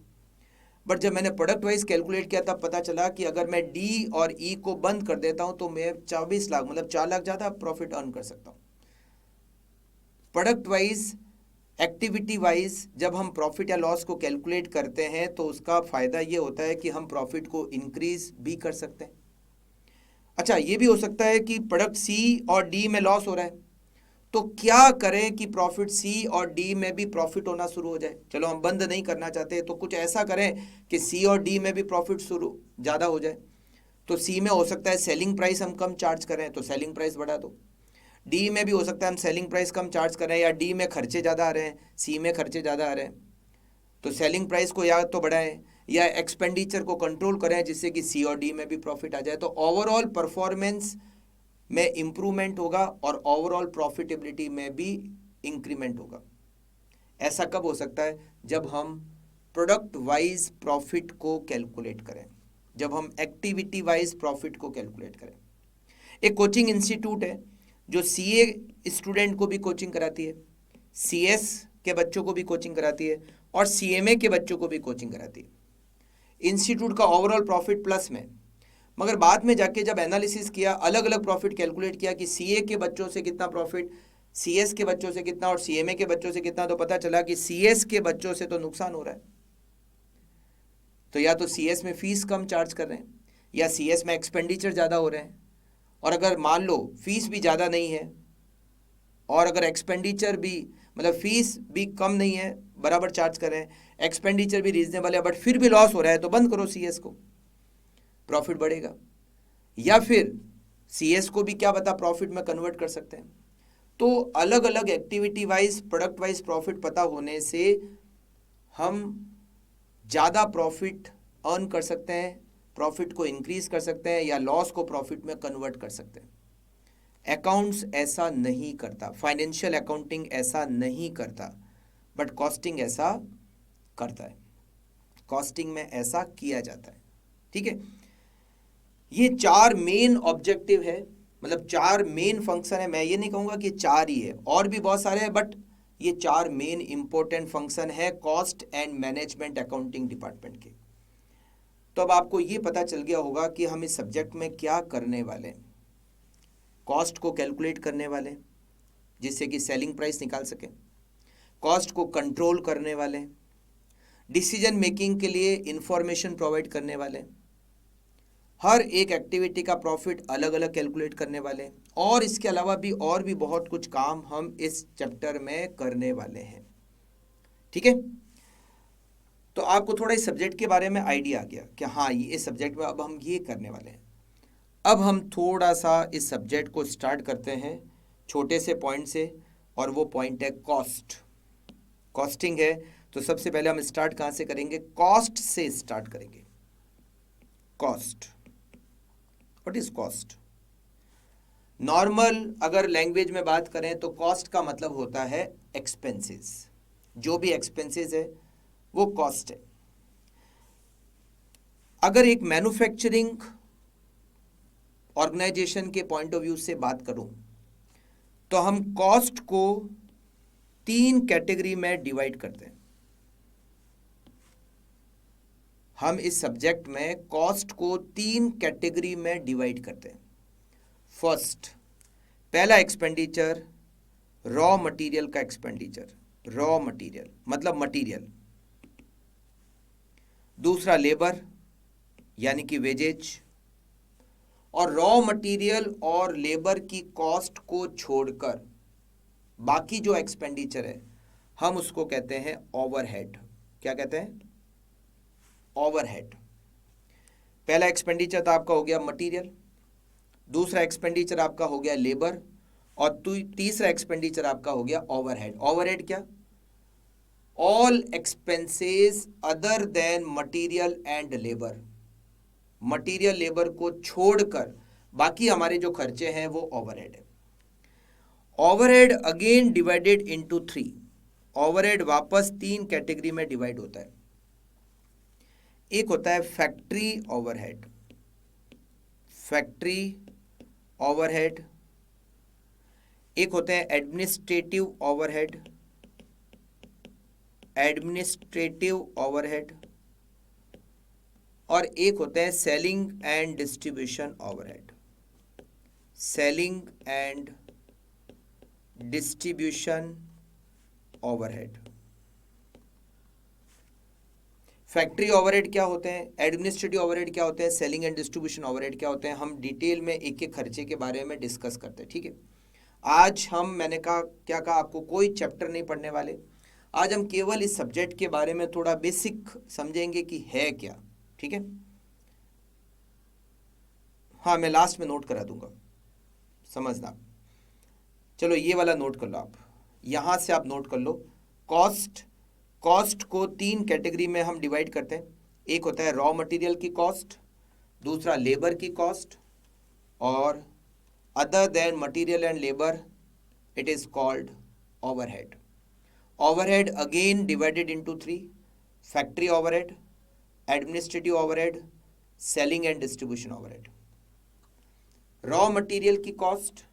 बट जब मैंने प्रोडक्ट वाइज कैलकुलेट किया तब पता चला कि अगर मैं डी और ई को बंद कर देता हूं तो मैं 24 लाख मतलब 4 लाख ज़्यादा प्रॉफिट अर्न कर सकता हूं। प्रोडक्ट वाइज, एक्टिविटी वाइज जब हम प्रॉफिट या लॉस को कैलकुलेट करते हैं तो उसका फ़ायदा ये होता है कि हम प्रॉफिट को इंक्रीज भी कर सकते हैं। अच्छा, ये भी हो सकता है कि प्रोडक्ट सी और डी में लॉस हो रहा है, तो क्या करें कि प्रॉफिट सी और डी में भी प्रॉफिट होना शुरू हो जाए। चलो हम बंद नहीं करना चाहते तो कुछ ऐसा करें कि सी और डी में भी प्रॉफिट शुरू ज़्यादा हो जाए। तो सी में हो सकता है सेलिंग प्राइस हम कम चार्ज करें तो सेलिंग प्राइस बढ़ा दो। डी में भी हो सकता है हम सेलिंग प्राइस कम चार्ज करें, या डी में खर्चे ज़्यादा आ रहे हैं, सी में खर्चे ज़्यादा आ रहे हैं, तो सेलिंग प्राइस को या तो बढ़ाएं या एक्सपेंडिचर को कंट्रोल करें जिससे कि सी और डी में भी प्रॉफिट आ जाए। तो ओवरऑल परफॉर्मेंस में इम्प्रूवमेंट होगा और ओवरऑल प्रॉफिटेबिलिटी में भी इंक्रीमेंट होगा। ऐसा कब हो सकता है? जब हम प्रोडक्ट वाइज प्रॉफिट को कैलकुलेट करें, जब हम एक्टिविटी वाइज प्रॉफिट को कैलकुलेट करें। एक कोचिंग इंस्टीट्यूट है जो सीए स्टूडेंट को भी कोचिंग कराती है, सीएस के बच्चों को भी कोचिंग कराती है और सीएमए के बच्चों को भी कोचिंग कराती है। इंस्टीट्यूट का ओवरऑल प्रॉफिट प्लस में, मगर बाद में जाके जब एनालिसिस किया, अलग अलग प्रॉफिट कैलकुलेट किया कि सीए के बच्चों से कितना प्रॉफिट, सीएस के बच्चों से कितना और सीएमए के बच्चों से कितना, तो पता चला कि सीएस के बच्चों से तो नुकसान हो रहा है। तो या तो सीएस में फीस कम चार्ज कर रहे हैं या CS में एक्सपेंडिचर ज़्यादा हो रहे हैं, और अगर मान लो फीस भी ज़्यादा नहीं है और अगर एक्सपेंडिचर भी मतलब फीस भी कम नहीं है, बराबर चार्ज कर रहे हैं, एक्सपेंडिचर भी रीजनेबल है, बट फिर भी लॉस हो रहा है, तो बंद करो CS को, प्रॉफिट बढ़ेगा। या फिर CS को भी क्या पता प्रॉफिट में कन्वर्ट कर सकते हैं। तो अलग अलग activity wise, product wise profit पता होने से हम ज़्यादा प्रॉफिट अर्न कर सकते हैं, प्रॉफिट को इंक्रीज कर सकते हैं, या लॉस को प्रॉफिट में कन्वर्ट कर सकते हैं। अकाउंट्स ऐसा नहीं करता, फाइनेंशियल अकाउंटिंग ऐसा नहीं करता, बट कॉस्टिंग ऐसा करता है, कॉस्टिंग में ऐसा किया जाता है। ठीक है, ये 4 मेन ऑब्जेक्टिव है, मतलब 4 मेन फंक्शन है। मैं ये नहीं कहूँगा कि 4 ही है, और भी बहुत सारे हैं, बट ये 4 मेन इंपॉर्टेंट फंक्शन है cost and management accounting department के। तो अब आपको ये पता चल गया होगा कि हम इस सब्जेक्ट में क्या करने वाले हैं। कॉस्ट को कैलकुलेट करने वाले हैं जिससे कि सेलिंग प्राइस निकाल सकें, कॉस्ट को कंट्रोल करने वाले हैं, डिसीजन मेकिंग के लिए इंफॉर्मेशन प्रोवाइड करने वाले हैं, हर एक एक्टिविटी का प्रॉफिट अलग अलग कैलकुलेट करने वाले हैं, और इसके अलावा भी और भी बहुत कुछ काम हम इस चैप्टर में करने वाले हैं। ठीक है, तो आपको थोड़ा इस सब्जेक्ट के बारे में आइडिया आ गया कि हाँ, ये इस सब्जेक्ट में अब हम ये करने वाले हैं। अब हम थोड़ा सा इस सब्जेक्ट को स्टार्ट करते हैं छोटे से पॉइंट से, और वो पॉइंट है कॉस्ट। कॉस्टिंग है, तो सबसे पहले हम स्टार्ट कहाँ से करेंगे? कॉस्ट से स्टार्ट करेंगे। Cost, what is cost? Normal अगर लैंग्वेज में बात करें तो कॉस्ट का मतलब होता है एक्सपेंसेस। जो भी एक्सपेंसेस है वो कॉस्ट है। अगर एक मैन्युफैक्चरिंग ऑर्गेनाइजेशन के पॉइंट ऑफ व्यू से बात करूं तो हम कॉस्ट को 3 कैटेगरी में डिवाइड करते हैं। हम इस सब्जेक्ट में कॉस्ट को 3 कैटेगरी में डिवाइड करते हैं। फर्स्ट, पहला एक्सपेंडिचर रॉ मटेरियल का एक्सपेंडिचर, रॉ मटेरियल मतलब मटेरियल। दूसरा लेबर यानी कि वेजेज। और रॉ मटेरियल और लेबर की कॉस्ट को छोड़कर बाकी जो एक्सपेंडिचर है हम उसको कहते हैं ओवरहेड। क्या कहते हैं? ओवरहेड। पहला एक्सपेंडिचर तो आपका हो गया मटेरियल, दूसरा एक्सपेंडिचर आपका हो गया लेबर, और तीसरा एक्सपेंडिचर आपका हो गया ओवरहेड। ओवरहेड क्या? All expenses other than material and labour. Material labour को छोड़कर बाकी हमारे जो खर्चे हैं वो ओवरहेड है। Overhead again divided into 3। Overhead वापस 3 कैटेगरी में डिवाइड होता है। एक होता है फैक्ट्री ओवरहेड, फैक्ट्री ओवरहेड। एक होता है एडमिनिस्ट्रेटिव ओवरहेड, एडमिनिस्ट्रेटिव ओवरहेड। और एक होता है selling and distribution overhead, selling and distribution overhead. Factory overhead क्या होते हैं, एडमिनिस्ट्रेटिव ओवरहेड क्या होते हैं, सेलिंग एंड डिस्ट्रीब्यूशन ओवरहेड क्या होते हैं, हम डिटेल में एक एक खर्चे के बारे में डिस्कस करते हैं। ठीक है, आज हम, मैंने कहा क्या कहा, आपको कोई चैप्टर नहीं पढ़ने वाले। आज हम केवल इस सब्जेक्ट के बारे में थोड़ा बेसिक समझेंगे कि है क्या। ठीक है, हाँ मैं लास्ट में नोट करा दूंगा, समझना। चलो ये वाला नोट कर लो आप, यहाँ से आप नोट कर लो। कॉस्ट, कॉस्ट को 3 कैटेगरी में हम डिवाइड करते हैं। एक होता है रॉ मटेरियल की कॉस्ट, दूसरा लेबर की कॉस्ट, और other than material and labour it is called overhead. Overhead again divided into 3, factory overhead, administrative overhead, selling and distribution overhead. Raw material की कॉस्ट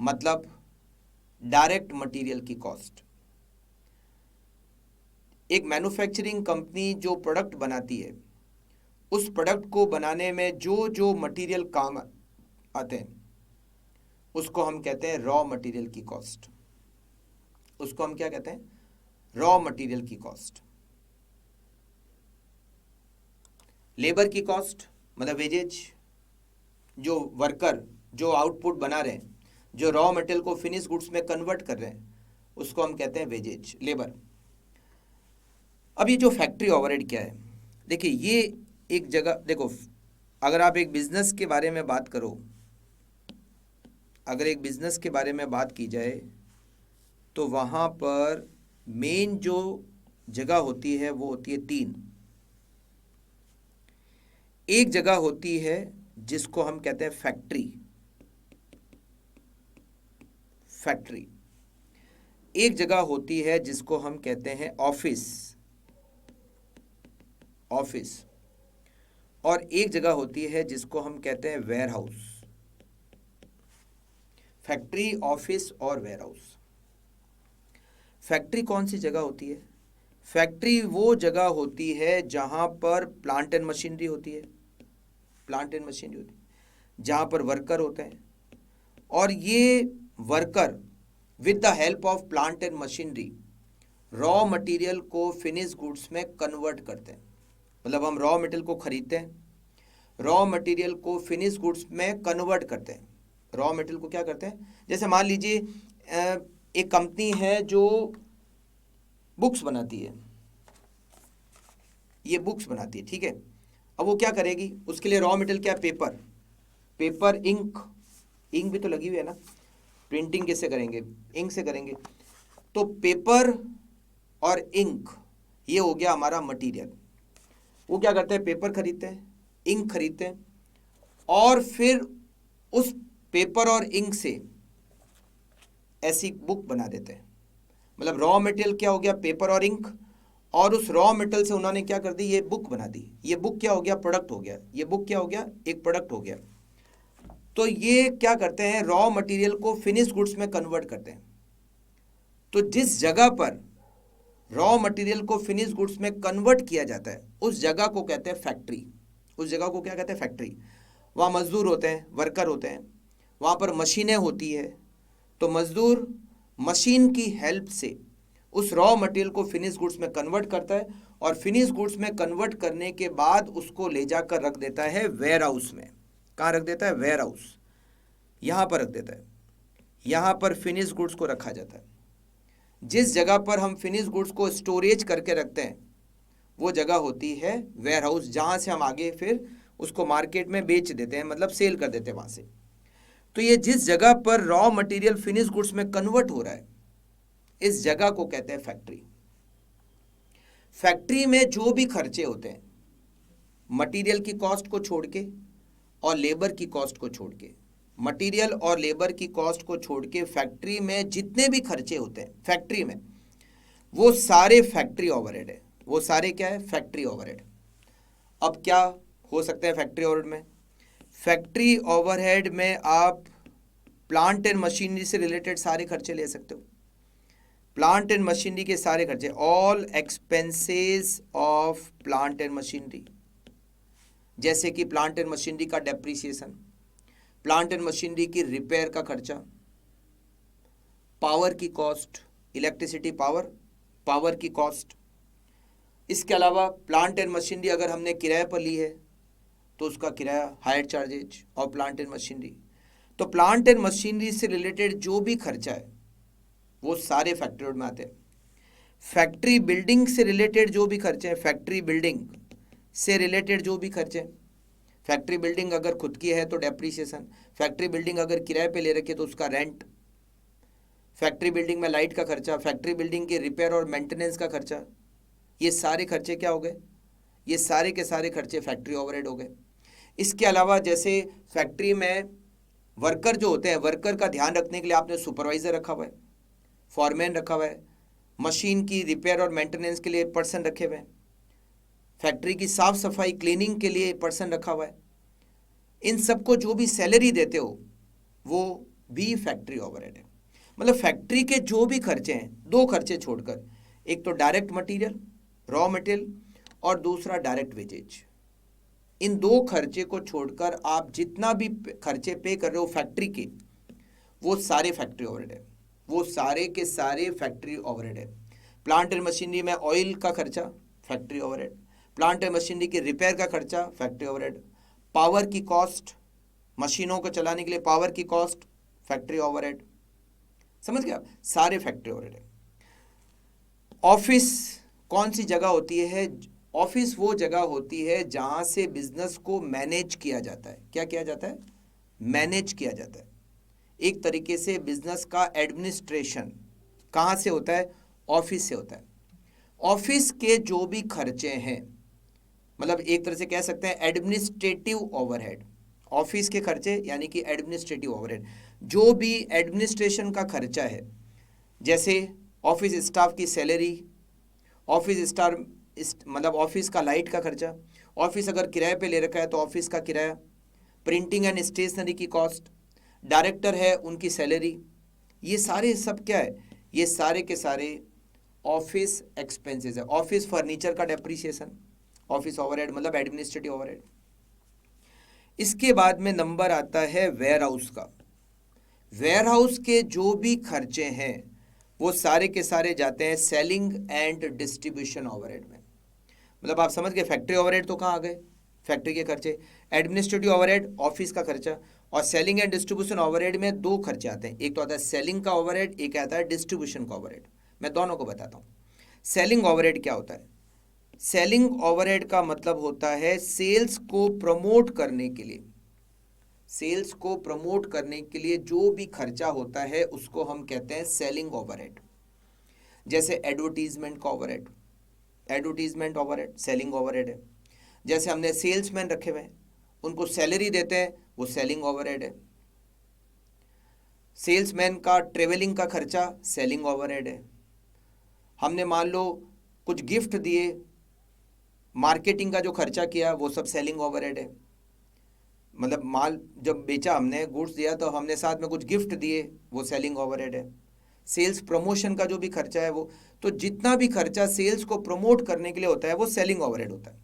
मतलब डायरेक्ट मटेरियल की कॉस्ट। एक मैन्युफैक्चरिंग कंपनी जो प्रोडक्ट बनाती है, उस प्रोडक्ट को बनाने में जो जो मटेरियल काम आते हैं उसको हम कहते हैं रॉ मटेरियल की कॉस्ट। उसको हम क्या कहते हैं? रॉ मटेरियल की कॉस्ट। लेबर की कॉस्ट मतलब वेजेज, जो वर्कर जो आउटपुट बना रहे हैं, जो रॉ मटेरियल को फिनिश गुड्स में कन्वर्ट कर रहे हैं, उसको हम कहते हैं वेजेज, लेबर। अब ये जो फैक्ट्री ओवरहेड क्या है, देखिए ये एक जगह, देखो अगर आप एक बिजनेस के बारे में बात करो, अगर एक बिजनेस के बारे में बात की जाए तो वहाँ पर मेन जो जगह होती है वो होती है तीन। एक जगह होती है जिसको हम कहते हैं फैक्ट्री, फैक्ट्री। एक जगह होती है जिसको हम कहते हैं ऑफिस, ऑफिस। और एक जगह होती है जिसको हम कहते हैं वेयर हाउस। फैक्ट्री, ऑफिस और वेयर हाउस। फैक्ट्री कौन सी जगह होती है? फैक्ट्री वो जगह होती है जहां पर प्लांट एंड मशीनरी होती है, प्लांट एंड मशीनरी होती है, जहां पर वर्कर होते हैं, और ये worker with the help of plant and machinery raw material को फिनिश गुड्स में कन्वर्ट करते हैं। मतलब हम रॉ मटेरियल को खरीदते हैं, रॉ मटेरियल को फिनिश गुड्स में कन्वर्ट करते हैं। रॉ मटेरियल को क्या करते हैं, जैसे मान लीजिए एक कंपनी है जो बुक्स बनाती है, ये बुक्स बनाती है, ठीक है। अब वो क्या करेगी, उसके लिए रॉ मटेरियल क्या है? पेपर, पेपर, इंक, इंक भी तो लगी हुई है ना, प्रिंटिंग कैसे करेंगे? इंक से करेंगे। तो पेपर और इंक ये हो गया हमारा मटेरियल। वो क्या करते हैं? पेपर खरीदते हैं, इंक खरीदते हैं, और फिर उस पेपर और इंक से ऐसी बुक बना देते हैं। मतलब रॉ मटेरियल क्या हो गया? पेपर और इंक, और उस रॉ मटेरियल से उन्होंने क्या कर दी? ये बुक बना दी। ये बुक क्या हो गया? प्रोडक्ट हो गया। ये बुक क्या हो गया? एक प्रोडक्ट हो गया। तो ये क्या करते हैं? रॉ मटेरियल को फिनिश गुड्स में कन्वर्ट करते हैं। तो जिस जगह पर रॉ मटेरियल को फिनिश गुड्स में कन्वर्ट किया जाता है उस जगह को कहते हैं फैक्ट्री। उस जगह को क्या कहते हैं? फैक्ट्री। वहाँ मजदूर होते हैं, वर्कर होते हैं, वहाँ पर मशीनें होती है। तो मजदूर मशीन की हेल्प से उस रॉ मटेरियल को फिनिश गुड्स में कन्वर्ट करता है, और फिनिश गुड्स में कन्वर्ट करने के बाद उसको ले जाकर रख देता है वेयर हाउस में। कहाँ रख देता है? वेयर हाउस, यहाँ पर रख देता है। यहाँ पर फिनिश गुड्स को रखा जाता है। जिस जगह पर हम फिनिश गुड्स को स्टोरेज करके रखते हैं वो जगह होती है वेयर हाउस, जहाँ से हम आगे फिर उसको मार्केट में बेच देते हैं, मतलब सेल कर देते हैं वहाँ से। तो ये जिस जगह पर रॉ मटेरियल फिनिश गुड्स में कन्वर्ट हो रहा है इस जगह को कहते हैं फैक्ट्री। फैक्ट्री में जो भी खर्चे होते हैं, मटेरियल की कॉस्ट को छोड़ के और लेबर की कॉस्ट को छोड़ के, मटेरियल और लेबर की कॉस्ट को छोड़ के फैक्ट्री में जितने भी खर्चे होते हैं फैक्ट्री में, वो सारे फैक्ट्री ओवरहेड है। वो सारे क्या है? Factory overhead. अब क्या हो सकता है फैक्ट्री ओवरहेड में? फैक्ट्री ओवरहेड में आप प्लांट एंड मशीनरी से रिलेटेड सारे खर्चे ले सकते हो। प्लांट एंड मशीनरी के सारे खर्चे, all expenses of plant and machinery, जैसे कि प्लांट एंड मशीनरी का डेप्रिसिएशन, प्लांट एंड मशीनरी की रिपेयर का खर्चा, पावर की कॉस्ट, इलेक्ट्रिसिटी पावर, पावर की कॉस्ट। इसके अलावा प्लांट एंड मशीनरी अगर हमने किराए पर ली है तो उसका किराया, हायर चार्जेज और प्लांट एंड मशीनरी। तो प्लांट एंड मशीनरी से रिलेटेड जो भी खर्चा है वो सारे फैक्ट्री में आते हैं। फैक्ट्री बिल्डिंग से रिलेटेड जो भी खर्चे हैं, फैक्ट्री बिल्डिंग से रिलेटेड जो भी खर्चे हैं, फैक्ट्री बिल्डिंग अगर खुद की है तो डेप्रिसिएशन, फैक्ट्री बिल्डिंग अगर किराए पे ले रखी है तो उसका रेंट, फैक्ट्री बिल्डिंग में लाइट का खर्चा, फैक्ट्री बिल्डिंग के रिपेयर और मेंटेनेंस का खर्चा, ये सारे खर्चे क्या हो गए? ये सारे के सारे खर्चे फैक्ट्री ओवरहेड हो गए। इसके अलावा जैसे फैक्ट्री में वर्कर जो होते हैं, वर्कर का ध्यान रखने के लिए आपने सुपरवाइज़र रखा हुआ है, फॉरमैन रखा हुआ है, मशीन की रिपेयर और मेंटेनेंस के लिए पर्सन रखे हुए हैं, फैक्ट्री की साफ सफाई क्लीनिंग के लिए पर्सन रखा हुआ है। इन सबको जो भी सैलरी देते हो वो भी फैक्ट्री ओवरहेड है। मतलब फैक्ट्री के जो भी खर्चे हैं, दो खर्चे छोड़कर, एक तो डायरेक्ट मटेरियल, रॉ मटेरियल, और दूसरा डायरेक्ट वेजेज। इन दो खर्चे को छोड़कर आप जितना भी खर्चे पे कर रहे हो फैक्ट्री के, वो सारे फैक्ट्री ओवरहेड है। वो सारे के सारे फैक्ट्री ओवरहेड है। प्लांट एंड मशीनरी में ऑयल का खर्चा factory overhead, plant and machinery के रिपेयर का खर्चा फैक्ट्री ओवरहेड, पावर की कॉस्ट, मशीनों को चलाने के लिए पावर की कॉस्ट, फैक्ट्री ओवरहेड। समझ गए आप, सारे फैक्ट्री ओवरहेड है। ऑफिस कौन सी जगह होती है? ऑफिस वो जगह होती है जहां से बिजनेस को मैनेज किया जाता है। क्या किया जाता है? मैनेज किया जाता है। एक तरीके से बिजनेस का एडमिनिस्ट्रेशन कहाँ से होता है? ऑफिस से होता है। ऑफिस के जो भी खर्चे हैं, मतलब एक तरह से कह सकते हैं एडमिनिस्ट्रेटिव ओवरहेड, ऑफिस के खर्चे यानी कि एडमिनिस्ट्रेटिव ओवरहेड, जो भी एडमिनिस्ट्रेशन का खर्चा है, जैसे ऑफिस स्टाफ की सैलरी, ऑफिस स्टाफ मतलब ऑफिस का लाइट का खर्चा, ऑफिस अगर किराए पे ले रखा है तो ऑफिस का किराया, प्रिंटिंग एंड स्टेशनरी की कॉस्ट, डायरेक्टर है उनकी सैलरी, ये सारे सब क्या है? ये सारे के सारे ऑफिस एक्सपेंसेस है। ऑफिस फर्नीचर का डेप्रिसिएशन, ऑफिस ओवरहेड मतलब एडमिनिस्ट्रेटिव ओवरहेड। इसके बाद में नंबर आता है वेयर हाउस का। वेयर हाउस के जो भी खर्चे हैं वो सारे के सारे जाते हैं सेलिंग एंड डिस्ट्रीब्यूशन ओवरहेड में। मतलब आप समझ गए, फैक्ट्री ओवरहेड तो कहाँ आ गए? फैक्ट्री के खर्चे, एडमिनिस्ट्रेटिव ओवरहेड ऑफिस का खर्चा, और सेलिंग एंड डिस्ट्रीब्यूशन ओवरहेड में दो खर्चे आते हैं, एक तो आता है सेलिंग का ओवरहेड, एक आता है डिस्ट्रीब्यूशन का ओवरहेड। मैं दोनों को बताता हूँ। सेलिंग ओवरहेड क्या होता है? सेलिंग ओवरहेड का मतलब होता है सेल्स को प्रमोट करने के लिए, सेल्स को प्रमोट करने के लिए जो भी खर्चा होता है उसको हम कहते हैं सेलिंग ओवरहेड। जैसे एडवर्टीजमेंट का overhead, advertisement overhead selling overhead है। जैसे हमने सेल्समैन रखे हुए हैं, उनको सैलरी देते हैं, वो सेलिंग ओवरहेड है। सेल्समैन का ट्रेवलिंग का खर्चा सेलिंग ओवरहेड है। हमने मान लो कुछ गिफ्ट दिए, मार्केटिंग का जो खर्चा किया वो सब सेलिंग ओवरहेड है। मतलब माल जब बेचा, हमने गुड्स दिया तो हमने साथ में कुछ गिफ्ट दिए, वो सेलिंग ओवरहेड है। सेल्स प्रमोशन का जो भी खर्चा है वो, तो जितना भी खर्चा सेल्स को प्रमोट करने के लिए होता है वो सेलिंग ओवरहेड होता है।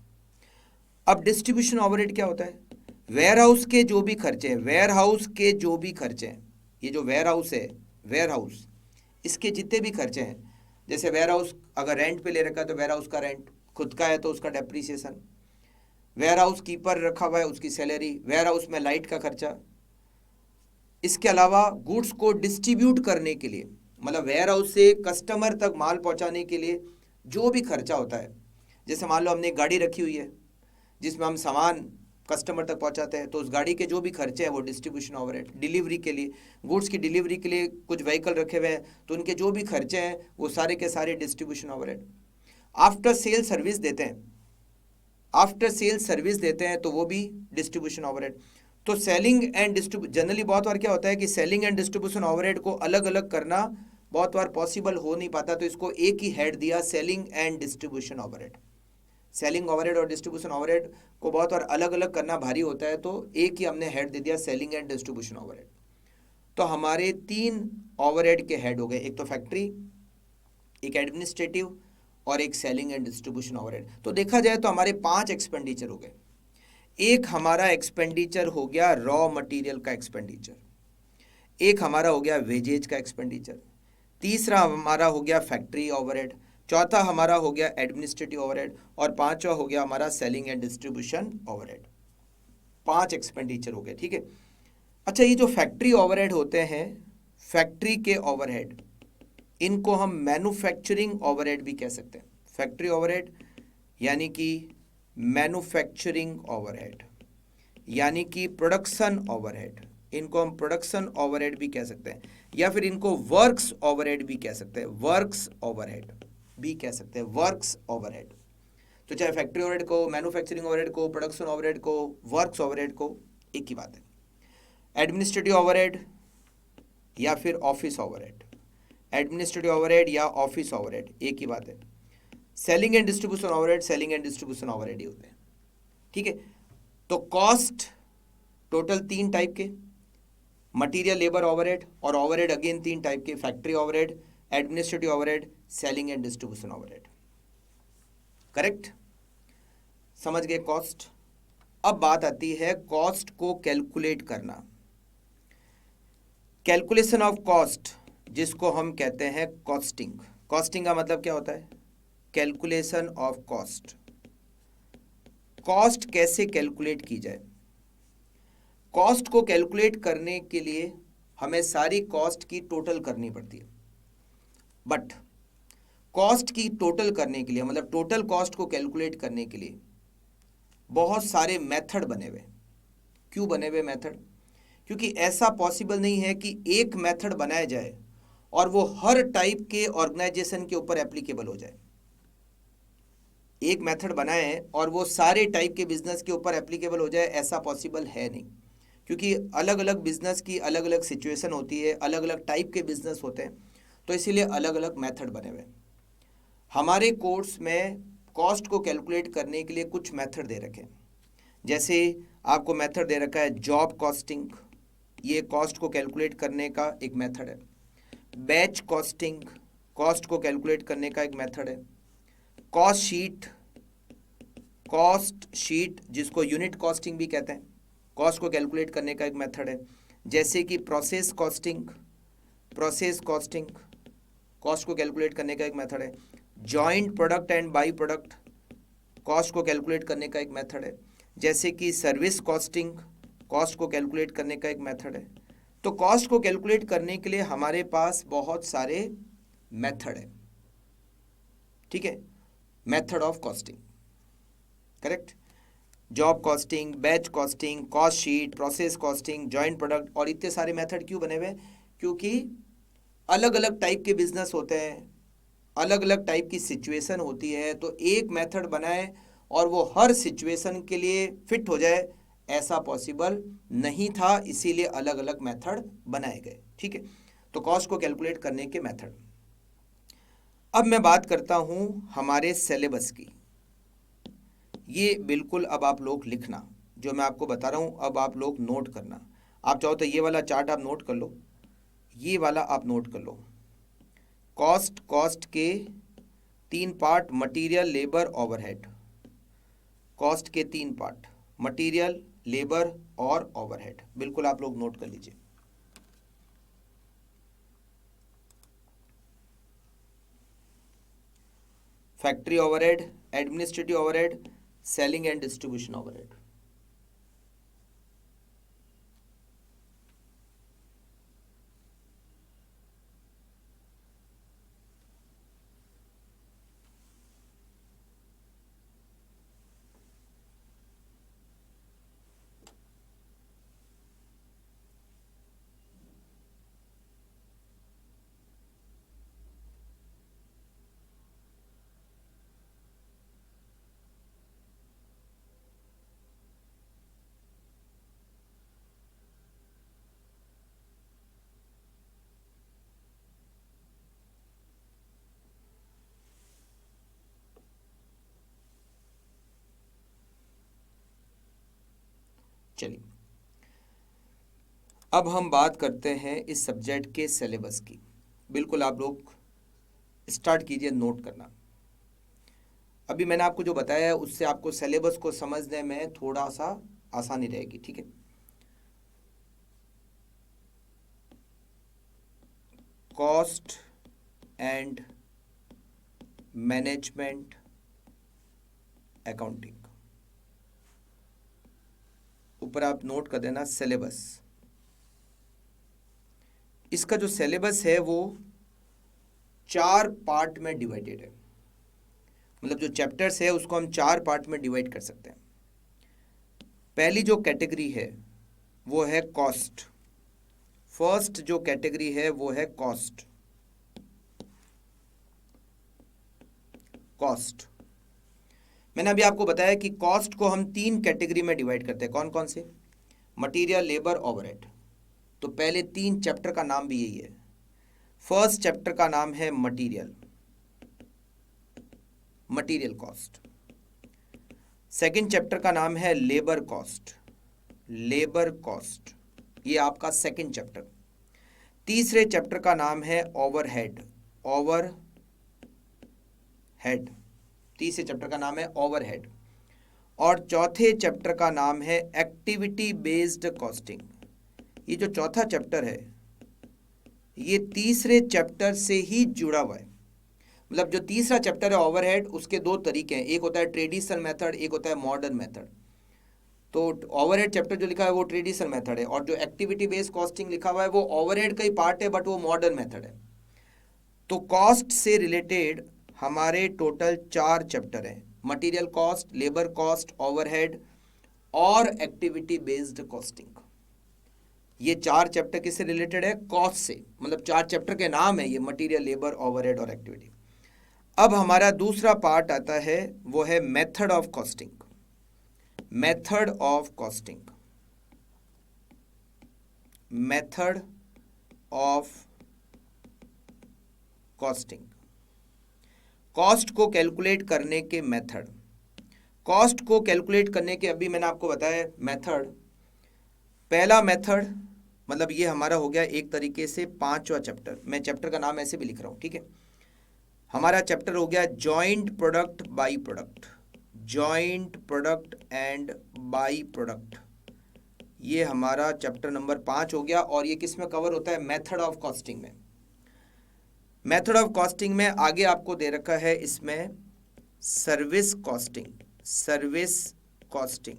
अब डिस्ट्रीब्यूशन ओवरहेड क्या होता है? वेयर हाउस के जो भी खर्चे हैं, वेयर हाउस के जो भी खर्चे हैं, ये जो वेयर हाउस है, वेयर हाउस इसके जितने भी खर्चे हैं, जैसे वेयर हाउस अगर रेंट पे ले रखा है तो वेयर हाउस का रेंट, खुद का है तो उसका डेप्रीसिएशन, वेयर हाउस कीपर रखा हुआ है उसकी सैलरी, वेयर हाउस में लाइट का खर्चा। इसके अलावा गुड्स को डिस्ट्रीब्यूट करने के लिए, मतलब वेयर हाउस से कस्टमर तक माल पहुंचाने के लिए जो भी खर्चा होता है, जैसे मान लो हमने एक गाड़ी रखी हुई है जिसमें हम सामान कस्टमर तक पहुंचाते हैं, तो उस गाड़ी के जो भी खर्चे हैं वो डिस्ट्रीब्यूशन ओवरहेड। डिलीवरी के लिए, गुड्स की डिलीवरी के लिए कुछ व्हीकल रखे हुए हैं तो उनके जो भी खर्चे हैं वो सारे के सारे distribution overhead. After sale service देते हैं, आफ्टर सेल सर्विस देते हैं तो वो भी डिस्ट्रीब्यूशन ओवरहेड। तो सेलिंग एंड जनरली बहुत बार क्या होता है कि सेलिंग एंड डिस्ट्रीब्यूशन ओवरहेड को अलग अलग करना बहुत बार पॉसिबल हो नहीं पाता, तो इसको एक ही हेड दिया, selling and distribution overhead. Selling overhead और डिस्ट्रीब्यूशन ओवरहेड को बहुत बार अलग अलग करना भारी होता है, तो एक ही हमने हेड दे दिया, सेलिंग एंड डिस्ट्रीब्यूशन ओवरहेड। तो हमारे तीन ओवरहेड के हेड हो गए, एक तो फैक्ट्री, एक एडमिनिस्ट्रेटिव और एक सेलिंग एंड डिस्ट्रीब्यूशन ओवरहेड। तो देखा जाए तो हमारे 5 एक्सपेंडिचर हो गए। एक हमारा एक्सपेंडिचर हो गया रॉ मटेरियल का एक्सपेंडिचर, एक हमारा हो गया वेजेज का एक्सपेंडिचर, तीसरा हमारा हो गया फैक्ट्री ओवरहेड, चौथा हमारा हो गया एडमिनिस्ट्रेटिव ओवरहेड, और पांचवा हो गया हमारा selling and distribution overhead. 5 expenditure हो गए, ठीक है। अच्छा, ये जो फैक्ट्री ओवरहेड होते हैं, फैक्ट्री के ओवरहेड, इनको हम मैन्युफैक्चरिंग ओवरहेड भी कह सकते हैं। फैक्ट्री ओवरहेड यानी कि मैन्युफैक्चरिंग ओवरहेड यानी कि प्रोडक्शन ओवरहेड, इनको हम प्रोडक्शन ओवरहेड भी कह सकते हैं, या फिर इनको वर्क्स ओवरहेड भी कह सकते हैं, वर्क्स ओवरहेड भी कह सकते हैं, वर्क्स ओवरहेड। तो चाहे फैक्ट्री ओवरहेड को, मैन्युफैक्चरिंग ओवरहेड को, प्रोडक्शन ओवरहेड को, वर्क्स ओवरहेड को, एक ही बात है। एडमिनिस्ट्रेटिव ओवरहेड या फिर ऑफिस ओवरहेड, एडमिनिस्ट्रेटिव ओवरहेड या ऑफिस ओवरहेड एक ही बात है। Selling and distribution overhead, selling and distribution overhead ही होते हैं, ठीक है। तो कॉस्ट टोटल 3 टाइप के, मटेरियल लेबर ओवरहेड, और ओवरहेड अगेन 3 टाइप के, factory overhead, administrative overhead, selling and distribution overhead. Correct, समझ गए कॉस्ट। अब बात आती है कॉस्ट को कैलकुलेट करना, कैलकुलेशन ऑफ कॉस्ट, जिसको हम कहते हैं कॉस्टिंग। कॉस्टिंग का मतलब क्या होता है? Calculation of cost. कॉस्ट कैसे कैलकुलेट की जाए? कॉस्ट को कैलकुलेट करने के लिए हमें सारी कॉस्ट की टोटल करनी पड़ती है, बट कॉस्ट की टोटल करने के लिए, मतलब टोटल कॉस्ट को कैलकुलेट करने के लिए बहुत सारे मेथड बने हुए। क्यों बने हुए मेथड? क्योंकि ऐसा पॉसिबल नहीं है कि एक मेथड बनाया जाए और वो हर टाइप के ऑर्गेनाइजेशन के ऊपर एप्लीकेबल हो जाए। एक मेथड बनाए और वो सारे टाइप के बिजनेस के ऊपर एप्लीकेबल हो जाए, ऐसा पॉसिबल है नहीं, क्योंकि अलग अलग बिजनेस की अलग अलग सिचुएशन होती है, अलग अलग टाइप के बिजनेस होते हैं, तो इसीलिए अलग अलग मेथड बने हुए। हमारे कोर्स में कॉस्ट को कैलकुलेट करने के लिए कुछ मेथड दे रखे हैं। जैसे आपको मेथड दे रखा है जॉब कॉस्टिंग, ये कॉस्ट को कैलकुलेट करने का एक मेथड है। बैच कॉस्टिंग, कॉस्ट को कैलकुलेट करने का एक मेथड है। कॉस्ट शीट जिसको यूनिट कॉस्टिंग भी कहते हैं, कॉस्ट को कैलकुलेट करने का एक मेथड है। जैसे कि प्रोसेस कॉस्टिंग कॉस्ट को कैलकुलेट करने का एक मेथड है। Joint product and by product, cost को कैलकुलेट करने का एक मेथड है। जैसे कि सर्विस कॉस्टिंग, कॉस्ट को कैलकुलेट करने का एक मेथड है। तो कॉस्ट को कैलकुलेट करने के लिए हमारे पास बहुत सारे मेथड है, ठीक है। Method of costing, correct. Job costing, batch costing, cost sheet, process costing, joint product, और इतने सारे मेथड क्यों बने हुए? क्योंकि अलग अलग टाइप के बिजनेस होते हैं, अलग अलग टाइप की सिचुएशन होती है, तो एक मेथड बनाए और वो हर सिचुएशन के लिए फिट हो जाए, ऐसा पॉसिबल नहीं था, इसीलिए अलग अलग मेथड बनाए गए, ठीक है। तो कॉस्ट को कैलकुलेट करने के मेथड। अब मैं बात करता हूं हमारे सिलेबस की। ये बिल्कुल अब आप लोग लिखना, जो मैं आपको बता रहा हूं अब आप लोग नोट करना। आप चाहो तो ये वाला चार्ट आप नोट कर लो, ये वाला आप नोट कर लो। कॉस्ट के 3 part, material, labour, overhead. Cost के 3 पार्ट, मटेरियल, लेबर और ओवरहेड, बिल्कुल आप लोग नोट कर लीजिए। Factory overhead, administrative overhead, selling and distribution overhead. चलिए अब हम बात करते हैं इस सब्जेक्ट के सिलेबस की। बिल्कुल आप लोग स्टार्ट कीजिए नोट करना। अभी मैंने आपको जो बताया है उससे आपको सिलेबस को समझने में थोड़ा सा आसानी रहेगी, ठीक है। कॉस्ट एंड मैनेजमेंट अकाउंटिंग, ऊपर आप नोट कर देना सिलेबस। इसका जो सिलेबस है वो 4 पार्ट में डिवाइडेड है, मतलब जो चैप्टर्स है उसको हम 4 पार्ट में डिवाइड कर सकते हैं। पहली जो कैटेगरी है वो है कॉस्ट। फर्स्ट जो कैटेगरी है वो है कॉस्ट। मैंने अभी आपको बताया कि कॉस्ट को हम 3 कैटेगरी में डिवाइड करते हैं। कौन कौन से? Material, labour, overhead. तो पहले 3 चैप्टर का नाम भी यही है। फर्स्ट चैप्टर का नाम है मटीरियल कॉस्ट। सेकंड चैप्टर का नाम है लेबर कॉस्ट, ये आपका सेकंड चैप्टर। तीसरे चैप्टर का नाम है ओवरहेड, तीसरे चैप्टर का नाम है ओवरहेड। और चौथे चैप्टर का नाम है एक्टिविटी बेस्ड कॉस्टिंग। ये जो चौथा चैप्टर है ये तीसरे चैप्टर से ही जुड़ा हुआ है। मतलब जो तीसरा चैप्टर है ओवरहेड, उसके 2 तरीके हैं, एक होता है ट्रेडिशनल मेथड, एक होता है मॉडर्न मेथड। तो ओवरहेड चैप्टर जो लिखा है वो ट्रेडिशनल मेथड है, और जो एक्टिविटी बेस्ड कॉस्टिंग लिखा हुआ है वो ओवरहेड का ही पार्ट है बट वो मॉडर्न मेथड है। तो कॉस्ट से रिलेटेड हमारे टोटल 4 चैप्टर हैं, material cost, labour cost, overhead और एक्टिविटी बेस्ड कॉस्टिंग। ये 4 चैप्टर किससे रिलेटेड है? कॉस्ट से, मतलब 4 चैप्टर के नाम है ये, मटेरियल, लेबर, ओवरहेड और एक्टिविटी। अब हमारा दूसरा पार्ट आता है, वो है method of costing. Method of costing, method of costing, cost को कैलकुलेट करने के मेथड। कॉस्ट को कैलकुलेट करने के, अभी मैंने आपको बताया मेथड। पहला मेथड, मतलब ये हमारा हो गया एक तरीके से 5वां चैप्टर, मैं चैप्टर का नाम ऐसे भी लिख रहा हूँ, ठीक है। हमारा चैप्टर हो गया joint product by product, joint product and by product. ये हमारा चैप्टर नंबर 5 हो गया, और ये किस में कवर होता है? मेथड ऑफ कॉस्टिंग में। मेथड ऑफ कॉस्टिंग में आगे आपको दे रखा है इसमें service costing, service costing.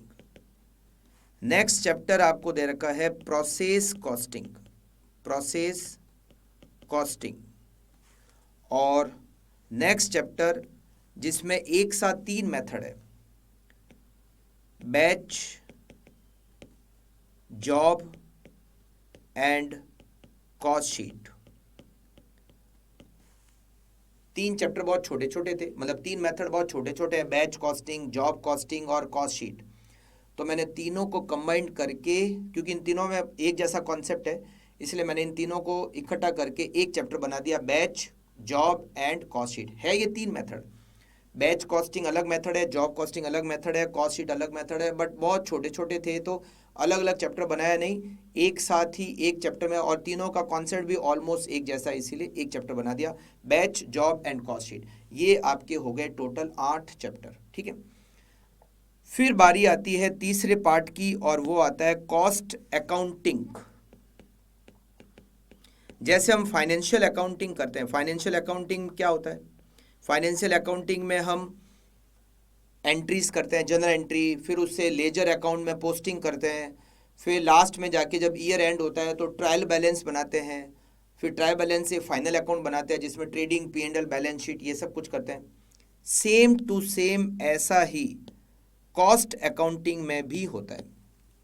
Next chapter आपको दे रखा है प्रोसेस कॉस्टिंग, प्रोसेस कॉस्टिंग। और नेक्स्ट चैप्टर जिसमें एक साथ 3 मेथड है, batch, job and cost sheet. 3 chapter बहुत छोटे छोटे थे, मतलब 3 मेथड बहुत छोटे छोटे हैं, बैच कॉस्टिंग, जॉब कॉस्टिंग और कॉस्ट शीट। तो मैंने तीनों को कंबाइन करके, क्योंकि इन तीनों में एक जैसा कॉन्सेप्ट है, इसलिए मैंने इन तीनों को इकट्ठा करके एक चैप्टर बना दिया, batch, job and cost sheet. है ये 3 मेथड, बैच कॉस्टिंग अलग मेथड है, जॉब कॉस्टिंग अलग मेथड है, कॉस्ट शीट अलग मेथड है, बट बहुत छोटे छोटे थे तो अलग अलग चैप्टर बनाया नहीं, एक साथ ही एक चैप्टर में, और तीनों का कॉन्सेप्ट भी ऑलमोस्ट एक जैसा, इसीलिए एक चैप्टर बना दिया, batch, job and cost sheet. ये आपके हो गए टोटल 8 चैप्टर, ठीक है। फिर बारी आती है तीसरे पार्ट की, और वो आता है कॉस्ट अकाउंटिंग। जैसे हम फाइनेंशियल अकाउंटिंग करते हैं, फाइनेंशियल अकाउंटिंग क्या होता है? फाइनेंशियल अकाउंटिंग में हम एंट्रीज करते हैं, जनरल एंट्री, फिर उससे लेजर अकाउंट में पोस्टिंग करते हैं, फिर लास्ट में जाके जब ईयर एंड होता है तो ट्रायल बैलेंस बनाते हैं, फिर ट्रायल बैलेंस से फाइनल अकाउंट बनाते हैं जिसमें ट्रेडिंग, P&L, बैलेंस शीट, ये सब कुछ करते हैं। सेम टू सेम ऐसा ही कॉस्ट अकाउंटिंग में भी होता है,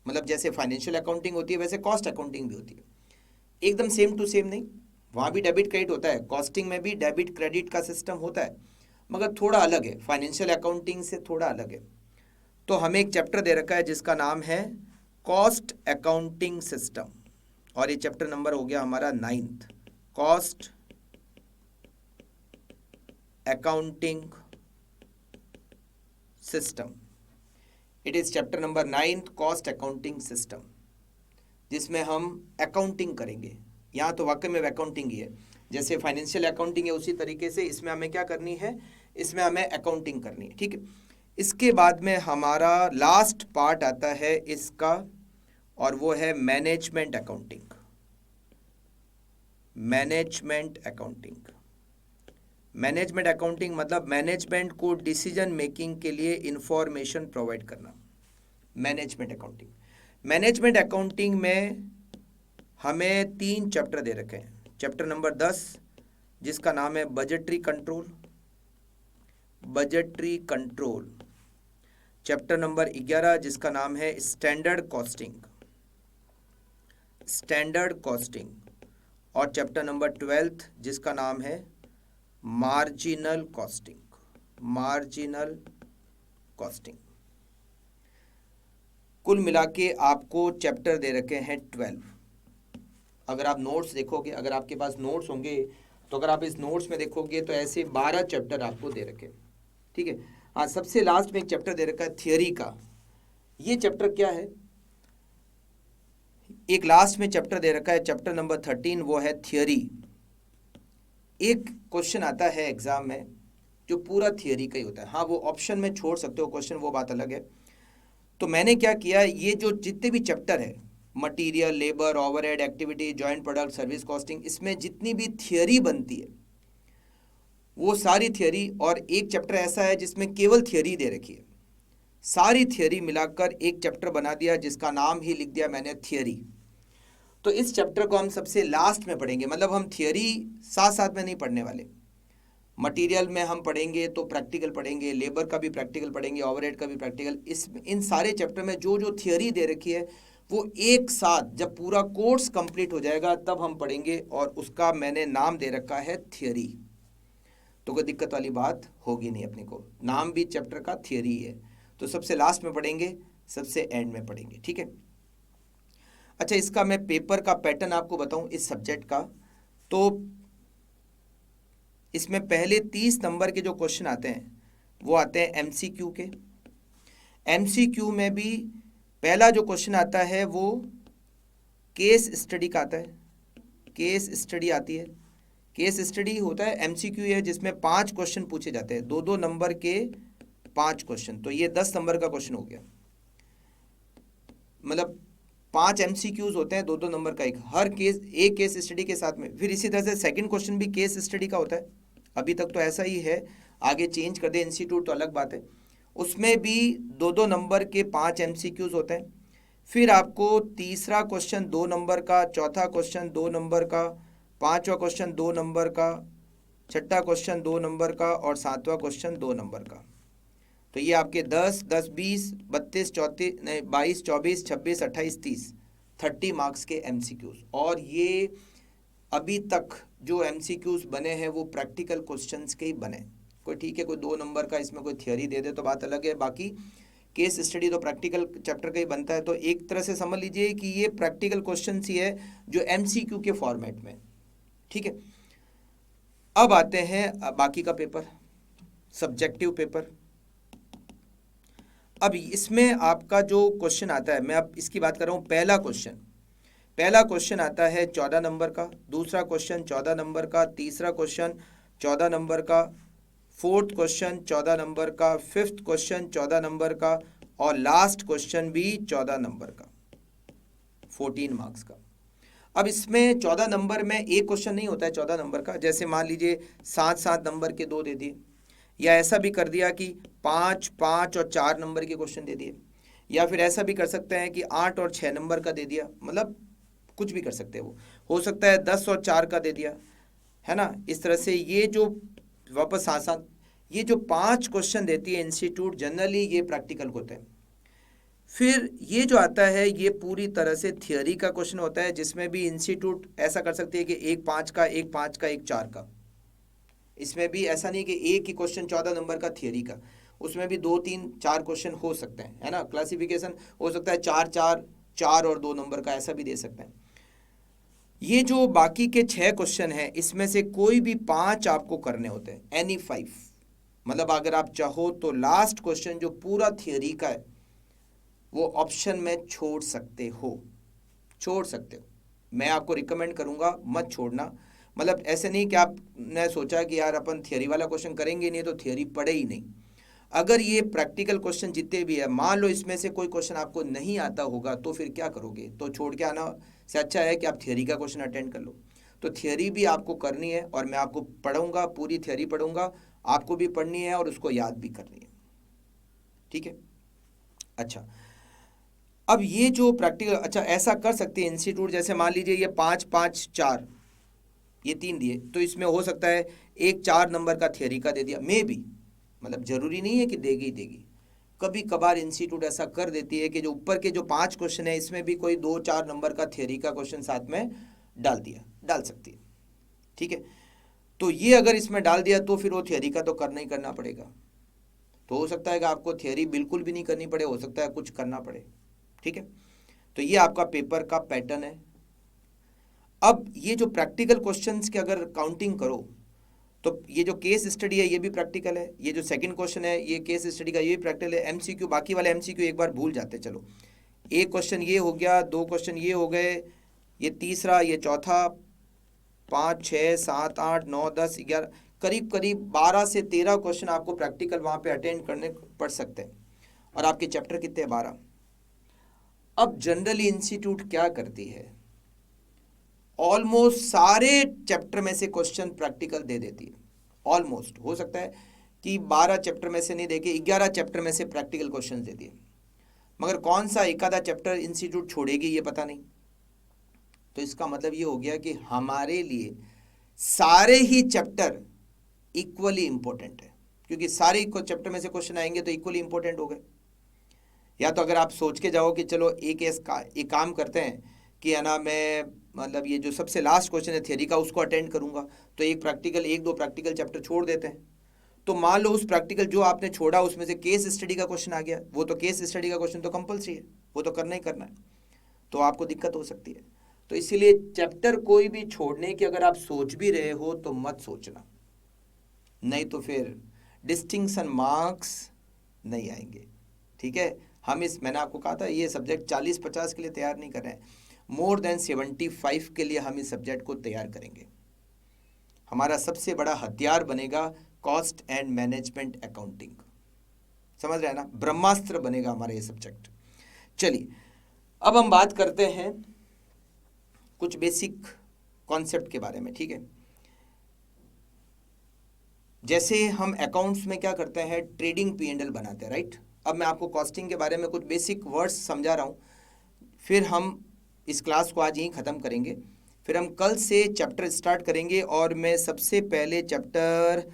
मतलब जैसे फाइनेंशियल अकाउंटिंग होती है वैसे कॉस्ट अकाउंटिंग भी होती है, एकदम सेम टू सेम नहीं। वहाँ भी डेबिट क्रेडिट होता है, कॉस्टिंग में भी डेबिट क्रेडिट का सिस्टम होता है, मगर थोड़ा अलग है, फाइनेंशियल अकाउंटिंग से थोड़ा अलग है। तो हमें एक चैप्टर दे रखा है जिसका नाम है कॉस्ट अकाउंटिंग सिस्टम, और ये चैप्टर नंबर हो गया हमारा 9th, cost accounting system. It is chapter number 9th, cost accounting system, जिसमें हम अकाउंटिंग करेंगे। यहाँ तो वाकई में अकाउंटिंग ही है, जैसे फाइनेंशियल अकाउंटिंग है उसी तरीके से इसमें हमें क्या करनी है, इसमें हमें अकाउंटिंग करनी है, ठीक है। इसके बाद में हमारा लास्ट पार्ट आता है इसका, और वो है management accounting. Management accounting, management accounting मतलब मैनेजमेंट को डिसीजन मेकिंग के लिए इंफॉर्मेशन प्रोवाइड करना, मैनेजमेंट अकाउंटिंग। मैनेजमेंट अकाउंटिंग में हमें 3 चैप्टर दे रखे हैं। चैप्टर नंबर 10 जिसका नाम है budgetary control, budgetary control. Chapter number 11 जिसका नाम है स्टैंडर्ड कॉस्टिंग, स्टैंडर्ड कॉस्टिंग। और चैप्टर नंबर 12 जिसका नाम है मार्जिनल कॉस्टिंग, मार्जिनल कॉस्टिंग। कुल मिला के आपको चैप्टर दे रखे हैं 12। अगर आप नोट्स देखोगे, अगर आपके पास नोट्स होंगे, तो अगर आप इस नोट्स में देखोगे तो ऐसे 12 चैप्टर आपको दे रखे, ठीक है। हाँ, सबसे लास्ट में एक चैप्टर दे रखा है थियोरी का। ये चैप्टर क्या है? एक लास्ट में चैप्टर दे रखा है, चैप्टर नंबर 13, वो है थियोरी। एक क्वेश्चन आता है एग्जाम में जो पूरा थियोरी का ही होता है। हाँ, वो ऑप्शन में छोड़ सकते हो क्वेश्चन, वो बात अलग है। तो मैंने क्या किया, ये जो जितने भी चैप्टर है, material, labour, overhead, activity, joint product, service costing, इसमें जितनी भी थियोरी बनती है वो सारी थियोरी, और एक चैप्टर ऐसा है जिसमें केवल थियोरी दे रखी है, सारी थियरी मिलाकर एक चैप्टर बना दिया जिसका नाम ही लिख दिया मैंने थियरी। तो इस चैप्टर को हम सबसे लास्ट में पढ़ेंगे, मतलब हम थियरी साथ साथ में नहीं पढ़ने वाले। मटेरियल में हम पढ़ेंगे तो प्रैक्टिकल पढ़ेंगे, लेबर का भी प्रैक्टिकल पढ़ेंगे, ओवरहेड का भी प्रैक्टिकल। इन सारे चैप्टर में जो जो थियरी दे रखी है वो एक साथ जब पूरा कोर्स कंप्लीट हो जाएगा तब हम पढ़ेंगे, और उसका मैंने नाम दे रखा है थियरी। तो कोई दिक्कत वाली बात होगी नहीं, अपने को नाम भी चैप्टर का थियरी है। तो सबसे लास्ट में पढ़ेंगे, सबसे एंड में पढ़ेंगे, ठीक है। अच्छा, इसका मैं पेपर का पैटर्न आपको बताऊं इस सब्जेक्ट का। तो इसमें पहले 30 नंबर के जो क्वेश्चन आते हैं वो आते हैं एमसीक्यू के। एमसीक्यू में भी पहला जो क्वेश्चन आता है वो केस स्टडी का आता है। केस स्टडी आती है। केस स्टडी होता है, एमसीक्यू है जिसमें 5 क्वेश्चन पूछे जाते हैं, 2-2 नंबर के 5 क्वेश्चन। तो ये 10 नंबर का क्वेश्चन हो गया, मतलब 5 एमसीक्यूज होते हैं, 2-2 नंबर का एक, हर केस एक केस स्टडी के साथ में। फिर इसी तरह से सेकंड क्वेश्चन भी केस स्टडी का होता है, अभी तक तो ऐसा ही है, आगे चेंज कर दे इंस्टीट्यूट तो अलग बात है। उसमें भी 2-2 नंबर के 5 एमसीक्यूज होते हैं। फिर आपको तीसरा क्वेश्चन 2 नंबर का, चौथा क्वेश्चन 2 नंबर का, पांचवा क्वेश्चन 2 नंबर का, छठा क्वेश्चन 2 नंबर का, और सातवां क्वेश्चन 2 नंबर का। तो ये आपके 10, 10, 20, 32, 34, नहीं 22, 24, 26, 28, 30 मार्क्स के एमसीक्यूज। और ये अभी तक जो एमसीक्यूज बने हैं वो प्रैक्टिकल क्वेश्चंस के ही बने। कोई ठीक है, कोई 2 नंबर का इसमें कोई थियरी दे दे तो बात अलग है, बाकी केस स्टडी तो प्रैक्टिकल चैप्टर का ही बनता है। तो एक तरह से समझ लीजिए कि ये प्रैक्टिकल क्वेश्चंस ही है जो एमसीक्यू के फॉर्मेट में, ठीक है। अब आते हैं बाकी का पेपर, सब्जेक्टिव पेपर। अब इसमें आपका जो क्वेश्चन आता है, मैं अब इसकी बात कर रहा हूँ। पहला क्वेश्चन आता है 14 नंबर का, दूसरा क्वेश्चन 14 नंबर का, तीसरा क्वेश्चन 14 नंबर का, फोर्थ क्वेश्चन 14 नंबर का, फिफ्थ क्वेश्चन 14 नंबर का, और लास्ट क्वेश्चन भी 14 नंबर का, 14 मार्क्स का। अब इसमें 14 नंबर में एक क्वेश्चन नहीं होता है 14 नंबर का। जैसे मान लीजिए 7-7 नंबर के 2 दे दिए, या ऐसा भी कर दिया कि 5, 5 और 4 नंबर के क्वेश्चन दे दिए, या फिर ऐसा भी कर सकते हैं कि 8 और 6 नंबर का दे दिया, मतलब कुछ भी कर सकते हैं। वो हो सकता है 10 और 4 का दे दिया, है ना। इस तरह से ये जो वापस साथ ये जो 5 क्वेश्चन देती है इंस्टीट्यूट, जनरली ये प्रैक्टिकल होते हैं। फिर ये जो आता है ये पूरी तरह से थियरी का क्वेश्चन होता है, जिसमें भी इंस्टीट्यूट ऐसा कर सकती है कि एक 5 का, एक 5 का, एक 4 का। इसमें भी ऐसा नहीं कि एक ही क्वेश्चन 14 नंबर का थियरी का, उसमें भी 2, 3, 4 क्वेश्चन हो सकते हैं, है ना। क्लासिफिकेशन हो सकता है 4, 4, 4 और 2 नंबर का, ऐसा भी दे सकते हैं। ये जो बाकी के 6 क्वेश्चन हैं इसमें से कोई भी 5 आपको करने होते हैं, एनी 5। मतलब अगर आप चाहो तो लास्ट क्वेश्चन जो पूरा थियरी का है वो ऑप्शन में छोड़ सकते हो, मैं आपको रिकमेंड करूंगा मत छोड़ना। मतलब ऐसे नहीं कि आपने सोचा कि यार अपन थियरी वाला क्वेश्चन करेंगे नहीं तो थियरी पढ़े ही नहीं। अगर ये प्रैक्टिकल क्वेश्चन जितने भी है, मान लो इसमें से कोई क्वेश्चन आपको नहीं आता होगा तो फिर क्या करोगे, तो छोड़ के आना से अच्छा है कि आप थियरी का क्वेश्चन अटेंड कर लो। तो थियरी भी आपको करनी है, और मैं आपको पढ़ूंगा, पूरी थियरी पढ़ूंगा, आपको भी पढ़नी है और उसको याद भी करनी है, ठीक है। अच्छा, अब ये जो प्रैक्टिकल, अच्छा ऐसा कर सकते हैं इंस्टीट्यूट, जैसे मान लीजिए ये 5, 5, 4 ये 3 दिए, तो इसमें हो सकता है एक 4 नंबर का थियरी का दे दिया, मे भी, मतलब जरूरी नहीं है कि देगी। कभी कभार इंस्टीट्यूट ऐसा कर देती है कि जो ऊपर के जो 5 क्वेश्चन है इसमें भी कोई 2-4 नंबर का थियरी का क्वेश्चन साथ में डाल सकती है, ठीक है। तो ये अगर इसमें डाल दिया तो फिर वो थियरी का तो करना ही करना पड़ेगा। तो हो सकता है कि आपको थियरी बिल्कुल भी नहीं करनी पड़े, हो सकता है कुछ करना पड़े, ठीक है। तो ये आपका पेपर का पैटर्न है। अब ये जो प्रैक्टिकल क्वेश्चंस की अगर काउंटिंग करो तो ये जो केस स्टडी है ये भी प्रैक्टिकल है, ये जो सेकंड क्वेश्चन है ये केस स्टडी का, ये भी प्रैक्टिकल है। एमसीक्यू, बाकी वाले एमसीक्यू एक बार भूल जाते, चलो एक क्वेश्चन ये हो गया, 2 क्वेश्चन ये हो गए, ये तीसरा, ये चौथा, 5, 6, 7, 8, 9, 10, 11, करीब 12 से 13 क्वेश्चन आपको प्रैक्टिकल वहाँ पे अटेंड करने पड़ सकते हैं। और आपके चैप्टर कितने हैं? 12। अब जनरली इंस्टीट्यूट क्या करती है, ऑलमोस्ट सारे चैप्टर में से क्वेश्चन प्रैक्टिकल दे देती है। ऑलमोस्ट, हो सकता है कि 12 चैप्टर में से नहीं देके 11 चैप्टर में से प्रैक्टिकल क्वेश्चन दे दिए, मगर कौन सा एक आधा चैप्टर इंस्टीट्यूट छोड़ेगी ये पता नहीं। तो इसका मतलब ये हो गया कि हमारे लिए सारे ही चैप्टर इक्वली इंपॉर्टेंट है, क्योंकि सारे चैप्टर में से क्वेश्चन आएंगे तो इक्वली इंपॉर्टेंट हो गए। या तो अगर आप सोच के जाओ कि चलो एक काम करते हैं कि है ना, मैं मतलब ये जो सबसे लास्ट क्वेश्चन है थियरी का उसको अटेंड करूंगा, तो एक दो प्रैक्टिकल चैप्टर छोड़ देते हैं। तो मान लो उस प्रैक्टिकल जो आपने छोड़ा उसमें से केस स्टडी का क्वेश्चन आ गया, वो तो केस स्टडी का क्वेश्चन तो कंपलसरी है, वो तो करना ही करना है, तो आपको दिक्कत हो सकती है। तो इसीलिए चैप्टर कोई भी छोड़ने की अगर आप सोच भी रहे हो तो मत सोचना, नहीं तो फिर डिस्टिंक्शन मार्क्स नहीं आएंगे। ठीक है, मैंने आपको कहा था ये सब्जेक्ट 40-50 के लिए तैयार नहीं कर रहे हैं, मोर देन 75 के लिए हम इस सब्जेक्ट को तैयार करेंगे। हमारा सबसे बड़ा हथियार बनेगा कॉस्ट एंड मैनेजमेंट अकाउंटिंग, समझ रहे हैं ना, ब्रह्मास्त्र बनेगा हमारा ये सब्जेक्ट। चलिए अब हम बात करते हैं कुछ बेसिक कॉन्सेप्ट के बारे में। ठीक है, जैसे हम अकाउंट्स में क्या करते हैं, ट्रेडिंग P&L बनाते हैं, राइट। अब मैं आपको कॉस्टिंग के बारे में कुछ बेसिक वर्ड्स समझा रहा हूँ, फिर हम इस क्लास को आज यहीं ख़त्म करेंगे, फिर हम कल से चैप्टर स्टार्ट करेंगे। और मैं सबसे पहले चैप्टर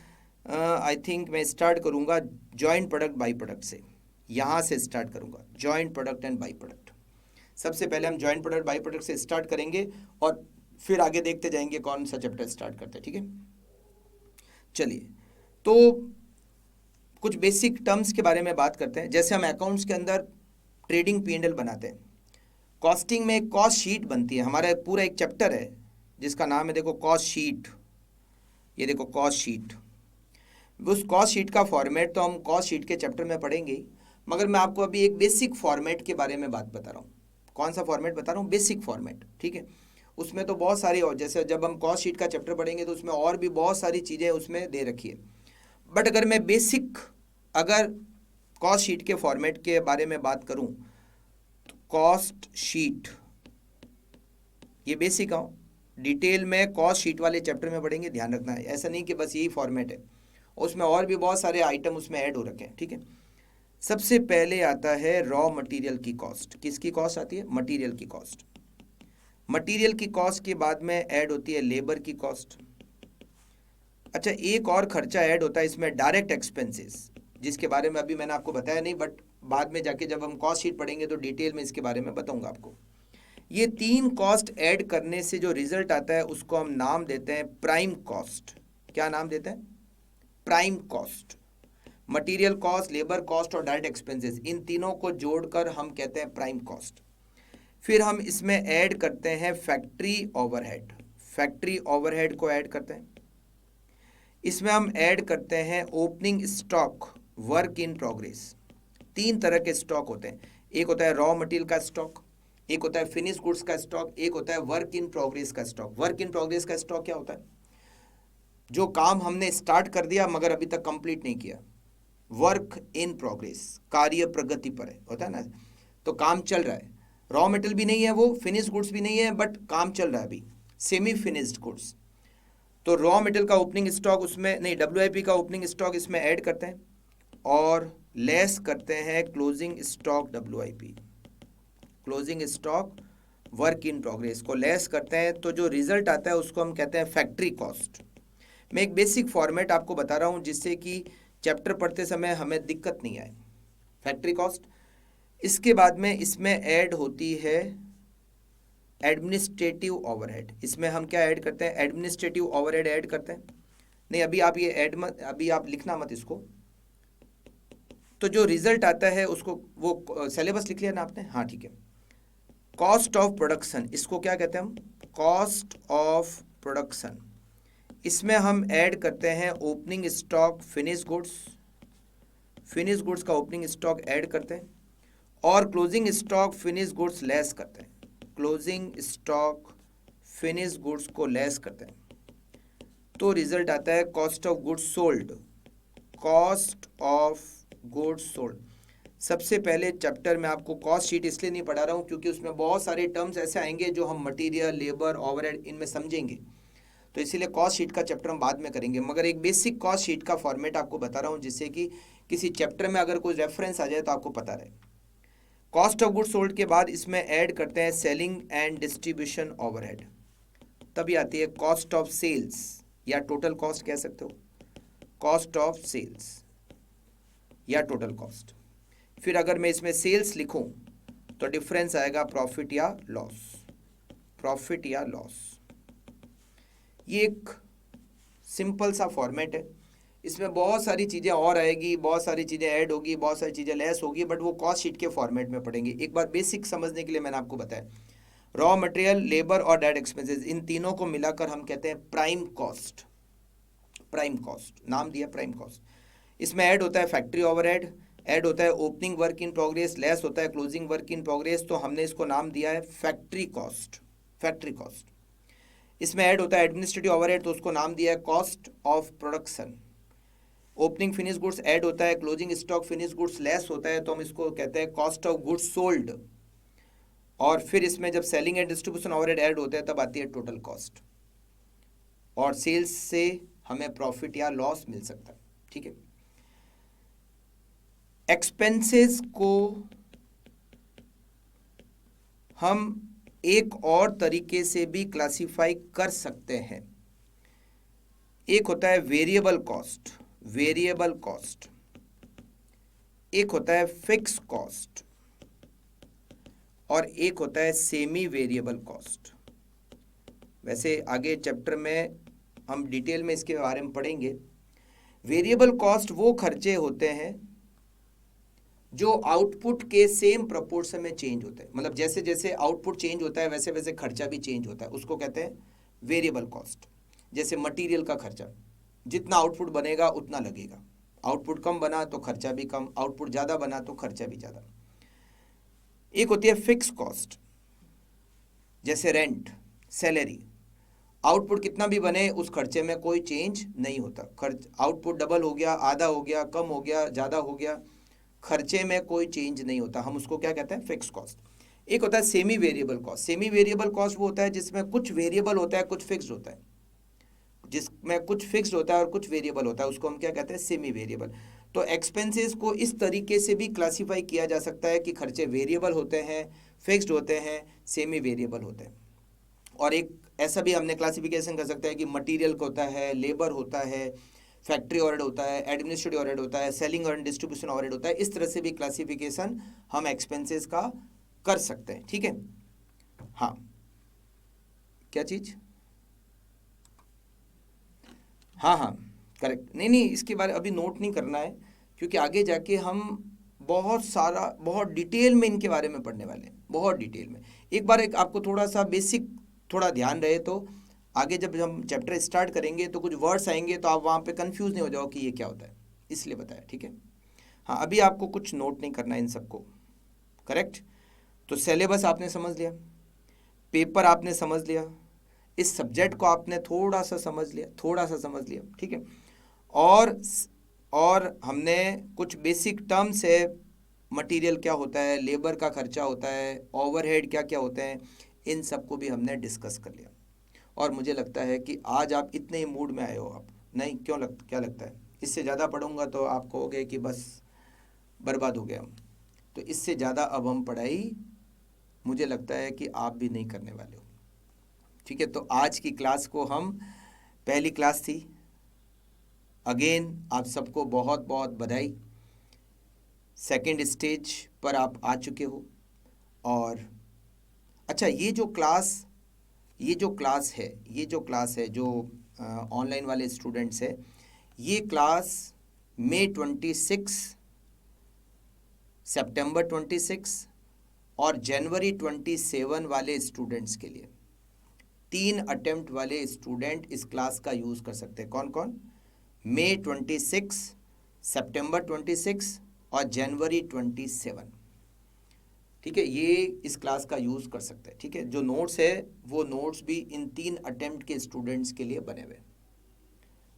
आई थिंक मैं स्टार्ट करूँगा जॉइंट प्रोडक्ट बाई प्रोडक्ट से, यहाँ से स्टार्ट करूँगा, joint product and by product. सबसे पहले हम जॉइंट प्रोडक्ट बाई प्रोडक्ट से स्टार्ट करेंगे और फिर आगे देखते जाएंगे कौन सा चैप्टर स्टार्ट करते हैं। ठीक है, चलिए तो कुछ बेसिक टर्म्स के बारे में बात करते हैं। जैसे हम अकाउंट्स के अंदर ट्रेडिंग P&L बनाते हैं, कॉस्टिंग में एक कॉस्ट शीट बनती है। हमारा पूरा एक चैप्टर है जिसका नाम है, देखो, कॉस्ट शीट। ये देखो कॉस्ट शीट, उस कॉस्ट शीट का फॉर्मेट तो हम कॉस्ट शीट के चैप्टर में पढ़ेंगे ही, मगर मैं आपको अभी एक बेसिक फॉर्मेट के बारे में बात बता रहा हूँ। कौन सा फॉर्मेट बता रहा हूँ? Basic format. ठीक है, उसमें तो बहुत सारी, और जैसे जब हम कॉस्ट शीट का चैप्टर पढ़ेंगे तो उसमें और भी बहुत सारी चीज़ें उसमें दे रखी है। बट अगर मैं अगर कॉस्ट शीट के फॉर्मेट के बारे में बात करूं तो कॉस्ट शीट ये बेसिक है, डिटेल में कॉस्ट शीट वाले चैप्टर में पढ़ेंगे, ध्यान रखना है। ऐसा नहीं कि बस यही फॉर्मेट है, उसमें और भी बहुत सारे आइटम उसमें ऐड हो रखे हैं। ठीक है, सबसे पहले आता है रॉ मटेरियल की कॉस्ट। किसकी कॉस्ट आती है? मटेरियल की कॉस्ट। मटेरियल की कॉस्ट के बाद में ऐड होती है लेबर की कॉस्ट। अच्छा, एक और खर्चा ऐड होता है इसमें, डायरेक्ट एक्सपेंसेस, जिसके बारे में अभी मैंने आपको बताया नहीं, बट बाद में जाके जब हम कॉस्ट शीट पढ़ेंगे तो डिटेल में इसके बारे में बताऊंगा आपको। ये 3 कॉस्ट ऐड करने से जो रिजल्ट आता है उसको हम नाम देते हैं प्राइम कॉस्ट। क्या नाम देते हैं? Prime cost. Material cost, labour cost और डायरेक्ट एक्सपेंसेस, इन तीनों को जोड़कर हम कहते हैं प्राइम कॉस्ट। फिर हम इसमें ऐड करते हैं फैक्ट्री ओवरहेड। फैक्ट्री ओवरहेड को ऐड करते हैं। इसमें हम ऐड करते हैं opening stock, work in progress. 3 तरह के स्टॉक होते हैं, एक होता है रॉ मटेरियल का स्टॉक, एक होता है फिनिश गुड्स का स्टॉक, एक होता है वर्क इन प्रोग्रेस का स्टॉक। वर्क इन प्रोग्रेस का स्टॉक क्या होता है? जो काम हमने स्टार्ट कर दिया मगर अभी तक कंप्लीट नहीं किया, वर्क इन प्रोग्रेस, कार्य प्रगति पर है, होता है ना, तो काम चल रहा है। रॉ मटेरियल भी नहीं है, वो फिनिश गुड्स भी नहीं है, बट काम चल रहा है अभी, सेमी फिनिश्ड गुड्स। तो रॉ मटेरियल का ओपनिंग स्टॉक उसमें नहीं, WIP का ओपनिंग स्टॉक इसमें ऐड करते हैं और लेस करते हैं closing stock WIP। Closing stock work in progress को लेस करते हैं, तो जो रिजल्ट आता है उसको हम कहते हैं फैक्ट्री कॉस्ट। मैं एक बेसिक फॉर्मेट आपको बता रहा हूँ जिससे कि चैप्टर पढ़ते समय हमें दिक्कत नहीं आए। फैक्ट्री कॉस्ट, इसके बाद में इसमें ऐड होती है एडमिनिस्ट्रेटिव ओवरहेड। इसमें हम क्या ऐड करते हैं? एडमिनिस्ट्रेटिव ओवरहेड ऐड करते हैं। नहीं, अभी आप ये ऐड मत, अभी आप लिखना मत इसको। तो जो रिजल्ट आता है उसको, वो सिलेबस लिख लिया ना आपने? हाँ ठीक है। कॉस्ट ऑफ प्रोडक्शन, इसको क्या कहते हैं हम? Cost of production. इसमें हम ऐड करते हैं opening stock finish goods, finish goods का ओपनिंग स्टॉक ऐड करते हैं और closing stock finish goods less करते हैं। क्लोजिंग स्टॉक फिनिश गुड्स को लेस करते हैं, तो रिजल्ट आता है cost of goods sold. Cost of goods sold. सबसे पहले चैप्टर में आपको कॉस्ट शीट इसलिए नहीं पढ़ा रहा हूँ क्योंकि उसमें बहुत सारे टर्म्स ऐसे आएंगे जो हम मटेरियल, लेबर, ओवरहेड इनमें समझेंगे, तो इसीलिए कॉस्ट शीट का चैप्टर हम बाद में करेंगे, मगर एक बेसिक कॉस्ट शीट का फॉर्मेट आपको बता रहा हूँ जिससे कि किसी चैप्टर में अगर कोई रेफरेंस आ जाए तो आपको पता रहे। कॉस्ट ऑफ गुड्स सोल्ड के बाद इसमें ऐड करते हैं सेलिंग एंड डिस्ट्रीब्यूशन ओवरहेड, तभी आती है कॉस्ट ऑफ सेल्स या टोटल कॉस्ट कह सकते हो, कॉस्ट ऑफ सेल्स या टोटल कॉस्ट। फिर अगर मैं इसमें सेल्स लिखूं तो डिफरेंस आएगा प्रॉफिट या लॉस, प्रॉफिट या लॉस। ये एक सिंपल सा फॉर्मेट है, इसमें बहुत सारी चीज़ें और आएगी, बहुत सारी चीज़ें ऐड होगी, बहुत सारी चीज़ें लेस होगी, बट वो कॉस्ट शीट के फॉर्मेट में पढ़ेंगे। एक बार बेसिक समझने के लिए मैंने आपको बताया, रॉ मटेरियल, लेबर और डायरेक्ट एक्सपेंसेस, इन तीनों को मिलाकर हम कहते हैं प्राइम कॉस्ट। प्राइम कॉस्ट नाम दिया प्राइम कॉस्ट। इसमें ऐड होता है फैक्ट्री ओवरहेड, ऐड होता है opening work in progress, less होता है क्लोजिंग वर्क इन प्रोग्रेस, तो हमने इसको नाम दिया है फैक्ट्री कॉस्ट, फैक्ट्री कॉस्ट। इसमें ऐड होता है एडमिनिस्ट्रेटिव ओवरहेड, तो उसको नाम दिया है cost of production. Opening finish goods add होता है, closing stock finish goods less होता है, तो हम इसको कहते हैं कॉस्ट ऑफ गुड्स सोल्ड। और फिर इसमें जब selling and distribution overhead add होता है तब आती है टोटल कॉस्ट, और सेल्स से हमें प्रॉफिट या लॉस मिल सकता है। ठीक है, एक्सपेंसेस को हम एक और तरीके से भी क्लासिफाई कर सकते हैं। एक होता है वेरिएबल कॉस्ट, वेरिएबल कॉस्ट, एक होता है फिक्स कॉस्ट, और एक होता है सेमी वेरिएबल कॉस्ट। वैसे आगे चैप्टर में हम डिटेल में इसके बारे में पढ़ेंगे। वेरिएबल कॉस्ट वो खर्चे होते हैं जो आउटपुट के सेम प्रपोर्शन में चेंज होते हैं, मतलब जैसे जैसे आउटपुट चेंज होता है वैसे वैसे खर्चा भी चेंज होता है, उसको कहते हैं वेरिएबल कॉस्ट। जैसे मटेरियल का खर्चा, जितना आउटपुट बनेगा उतना लगेगा, आउटपुट कम बना तो खर्चा भी कम, आउटपुट ज़्यादा बना तो खर्चा भी ज़्यादा। एक होती है फिक्स कॉस्ट, जैसे रेंट, सैलरी, आउटपुट कितना भी बने उस खर्चे में कोई चेंज नहीं होता, खर्च आउटपुट डबल हो गया, आधा हो गया, कम हो गया, ज़्यादा हो गया, खर्चे में कोई चेंज नहीं होता, हम उसको क्या कहते हैं फिक्स कॉस्ट। एक होता है semi variable cost. Semi variable cost वो होता है जिसमें कुछ वेरिएबल होता है कुछ फिक्स्ड होता है, जिसमें कुछ फिक्स्ड होता है और कुछ वेरिएबल होता है, उसको हम क्या कहते हैं सेमी वेरिएबल। तो एक्सपेंसेस को इस तरीके से भी क्लासीफाई किया जा सकता है कि खर्चे वेरिएबल होते हैं, फिक्स्ड होते हैं, सेमी वेरिएबल होते हैं। और एक ऐसा भी हमने क्लासिफिकेशन कर सकते हैं कि मटेरियल का होता है, लेबर होता है, फैक्ट्री ओवरहेड होता है, एडमिनिस्ट्रेटिव ओवरहेड होता है, सेलिंग और डिस्ट्रीब्यूशन ओवरहेड होता है। इस तरह से भी क्लासिफिकेशन हम एक्सपेंसेस का कर सकते हैं। ठीक है, हाँ, क्या चीज़, हाँ हाँ करेक्ट, नहीं नहीं इसके बारे अभी नोट नहीं करना है, क्योंकि आगे जाके हम बहुत सारा बहुत डिटेल में इनके बारे में पढ़ने वाले हैं, बहुत डिटेल में। एक बार एक आपको थोड़ा सा बेसिक थोड़ा ध्यान रहे तो आगे जब हम चैप्टर स्टार्ट करेंगे तो कुछ वर्ड्स आएंगे तो आप वहाँ पे कंफ्यूज नहीं हो जाओ कि ये क्या होता है, इसलिए बताया। ठीक है, हाँ, अभी आपको कुछ नोट नहीं करना है इन सबको, करेक्ट। तो सिलेबस आपने समझ लिया, पेपर आपने समझ लिया, इस सब्जेक्ट को आपने थोड़ा सा समझ लिया, थोड़ा सा समझ लिया। ठीक है, और और हमने कुछ बेसिक टर्म्स है, मटेरियल क्या होता है, लेबर का खर्चा होता है, ओवरहेड क्या क्या होते हैं, इन सबको भी हमने डिस्कस कर लिया। और मुझे लगता है कि आज आप इतने ही मूड में आए हो, आप नहीं, क्या लगता है इससे ज़्यादा पढ़ूंगा तो आप कहोगे कि बस बर्बाद हो गया हम, तो इससे ज़्यादा अब हम पढ़ाई मुझे लगता है कि आप भी नहीं करने वाले हो। ठीक है, तो आज की क्लास को हम, पहली क्लास थी, अगेन आप सबको बहुत बहुत बधाई, सेकंड स्टेज पर आप आ चुके हो। और अच्छा, ये जो क्लास है जो ऑनलाइन वाले स्टूडेंट्स है, ये क्लास मई 26, सितंबर 26 और जनवरी 27 वाले स्टूडेंट्स के लिए, 3 अटेम्प्ट वाले स्टूडेंट इस क्लास का यूज़ कर सकते हैं। कौन कौन, मई 26, सितंबर 26 और जनवरी 27। ठीक है, ये इस क्लास का यूज़ कर सकते हैं। ठीक है, जो नोट्स है वो नोट्स भी इन 3 अटेम्प्ट के स्टूडेंट्स के लिए बने हुए।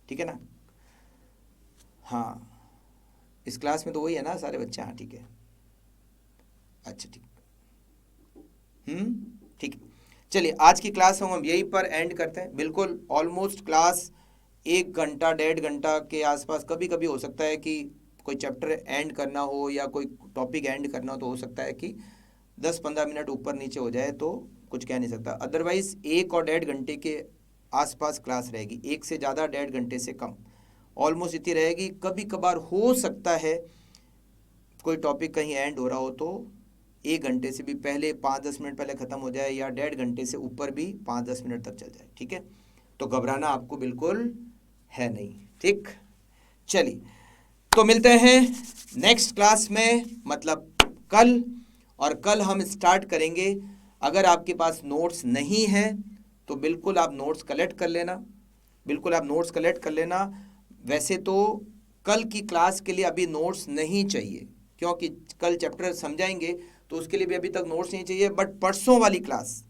ठीक है ना, हाँ, इस क्लास में तो वही है ना सारे बच्चे, हाँ ठीक है, अच्छा ठीक, ठीक है। चलिए आज की क्लास हम यहीं पर एंड करते हैं। बिल्कुल ऑलमोस्ट क्लास 1 घंटा 1.5 घंटा के आसपास, कभी कभी हो सकता है कि कोई चैप्टर एंड करना हो या कोई टॉपिक एंड करना हो तो हो सकता है कि 10-15 मिनट ऊपर नीचे हो जाए, तो कुछ कह नहीं सकता। अदरवाइज 1 और 1.5 घंटे के आसपास क्लास रहेगी, एक से ज़्यादा 1.5 घंटे से कम ऑलमोस्ट इतनी रहेगी। कभी कभार हो सकता है कोई टॉपिक कहीं एंड हो रहा हो तो 1 घंटे से भी पहले 5-10 मिनट पहले ख़त्म हो जाए, या 1.5 घंटे से ऊपर भी 5-10 मिनट तक चल जाए। ठीक है, तो घबराना आपको बिल्कुल है नहीं। ठीक, चलिए तो मिलते हैं नेक्स्ट क्लास में, मतलब कल। और कल हम स्टार्ट करेंगे। अगर आपके पास नोट्स नहीं है तो बिल्कुल आप नोट्स कलेक्ट कर लेना, बिल्कुल आप नोट्स कलेक्ट कर लेना। वैसे तो कल की क्लास के लिए अभी नोट्स नहीं चाहिए, क्योंकि कल चैप्टर समझाएंगे तो उसके लिए भी अभी तक नोट्स नहीं चाहिए। बट परसों वाली क्लास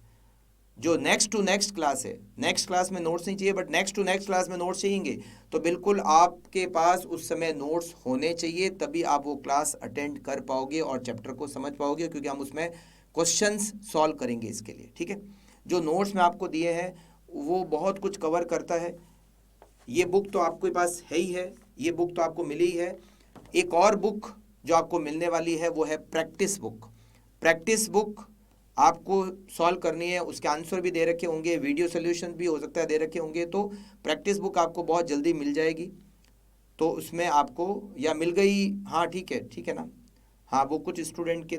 जो नेक्स्ट टू नेक्स्ट क्लास है, नेक्स्ट क्लास में नोट्स नहीं चाहिए, but next to next class में नोट्स चाहिए। तो बिल्कुल आपके पास उस समय नोट्स होने चाहिए, तभी आप वो क्लास अटेंड कर पाओगे और चैप्टर को समझ पाओगे, क्योंकि हम उसमें क्वेश्चंस सॉल्व करेंगे इसके लिए। ठीक है, जो नोट्स मैं आपको दिए हैं वो बहुत कुछ कवर करता है। ये बुक तो आपके पास है ही है, ये बुक तो आपको मिली ही है। एक और बुक जो आपको मिलने वाली है वो है प्रैक्टिस बुक। प्रैक्टिस बुक आपको सॉल्व करनी है, उसके आंसर भी दे रखे होंगे, वीडियो सोल्यूशन भी हो सकता है दे रखे होंगे। तो प्रैक्टिस बुक आपको बहुत जल्दी मिल जाएगी। तो उसमें आपको, या मिल गई, हाँ ठीक है ना, हाँ वो कुछ स्टूडेंट के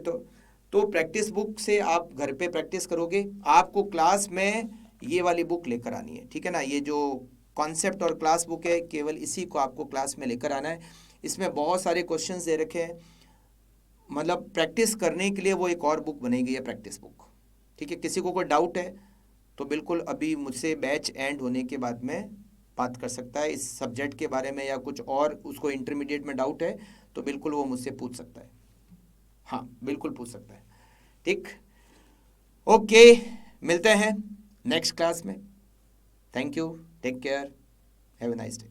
तो प्रैक्टिस बुक से आप घर पे प्रैक्टिस करोगे। आपको क्लास में ये वाली बुक लेकर आनी है। ठीक है ना, ये जो कॉन्सेप्ट और क्लास बुक है, केवल इसी को आपको क्लास में लेकर आना है। इसमें बहुत सारे क्वेश्चंस दे रखे हैं, मतलब प्रैक्टिस करने के लिए वो एक और बुक बनेगी, है प्रैक्टिस बुक। ठीक है, किसी को कोई डाउट है तो बिल्कुल अभी मुझसे बैच एंड होने के बाद में बात कर सकता है इस सब्जेक्ट के बारे में, या कुछ और उसको इंटरमीडिएट में डाउट है तो बिल्कुल वो मुझसे पूछ सकता है। हाँ बिल्कुल पूछ सकता है। ठीक, ओके, मिलते हैं नेक्स्ट क्लास में। Thank you, take care, have a nice day.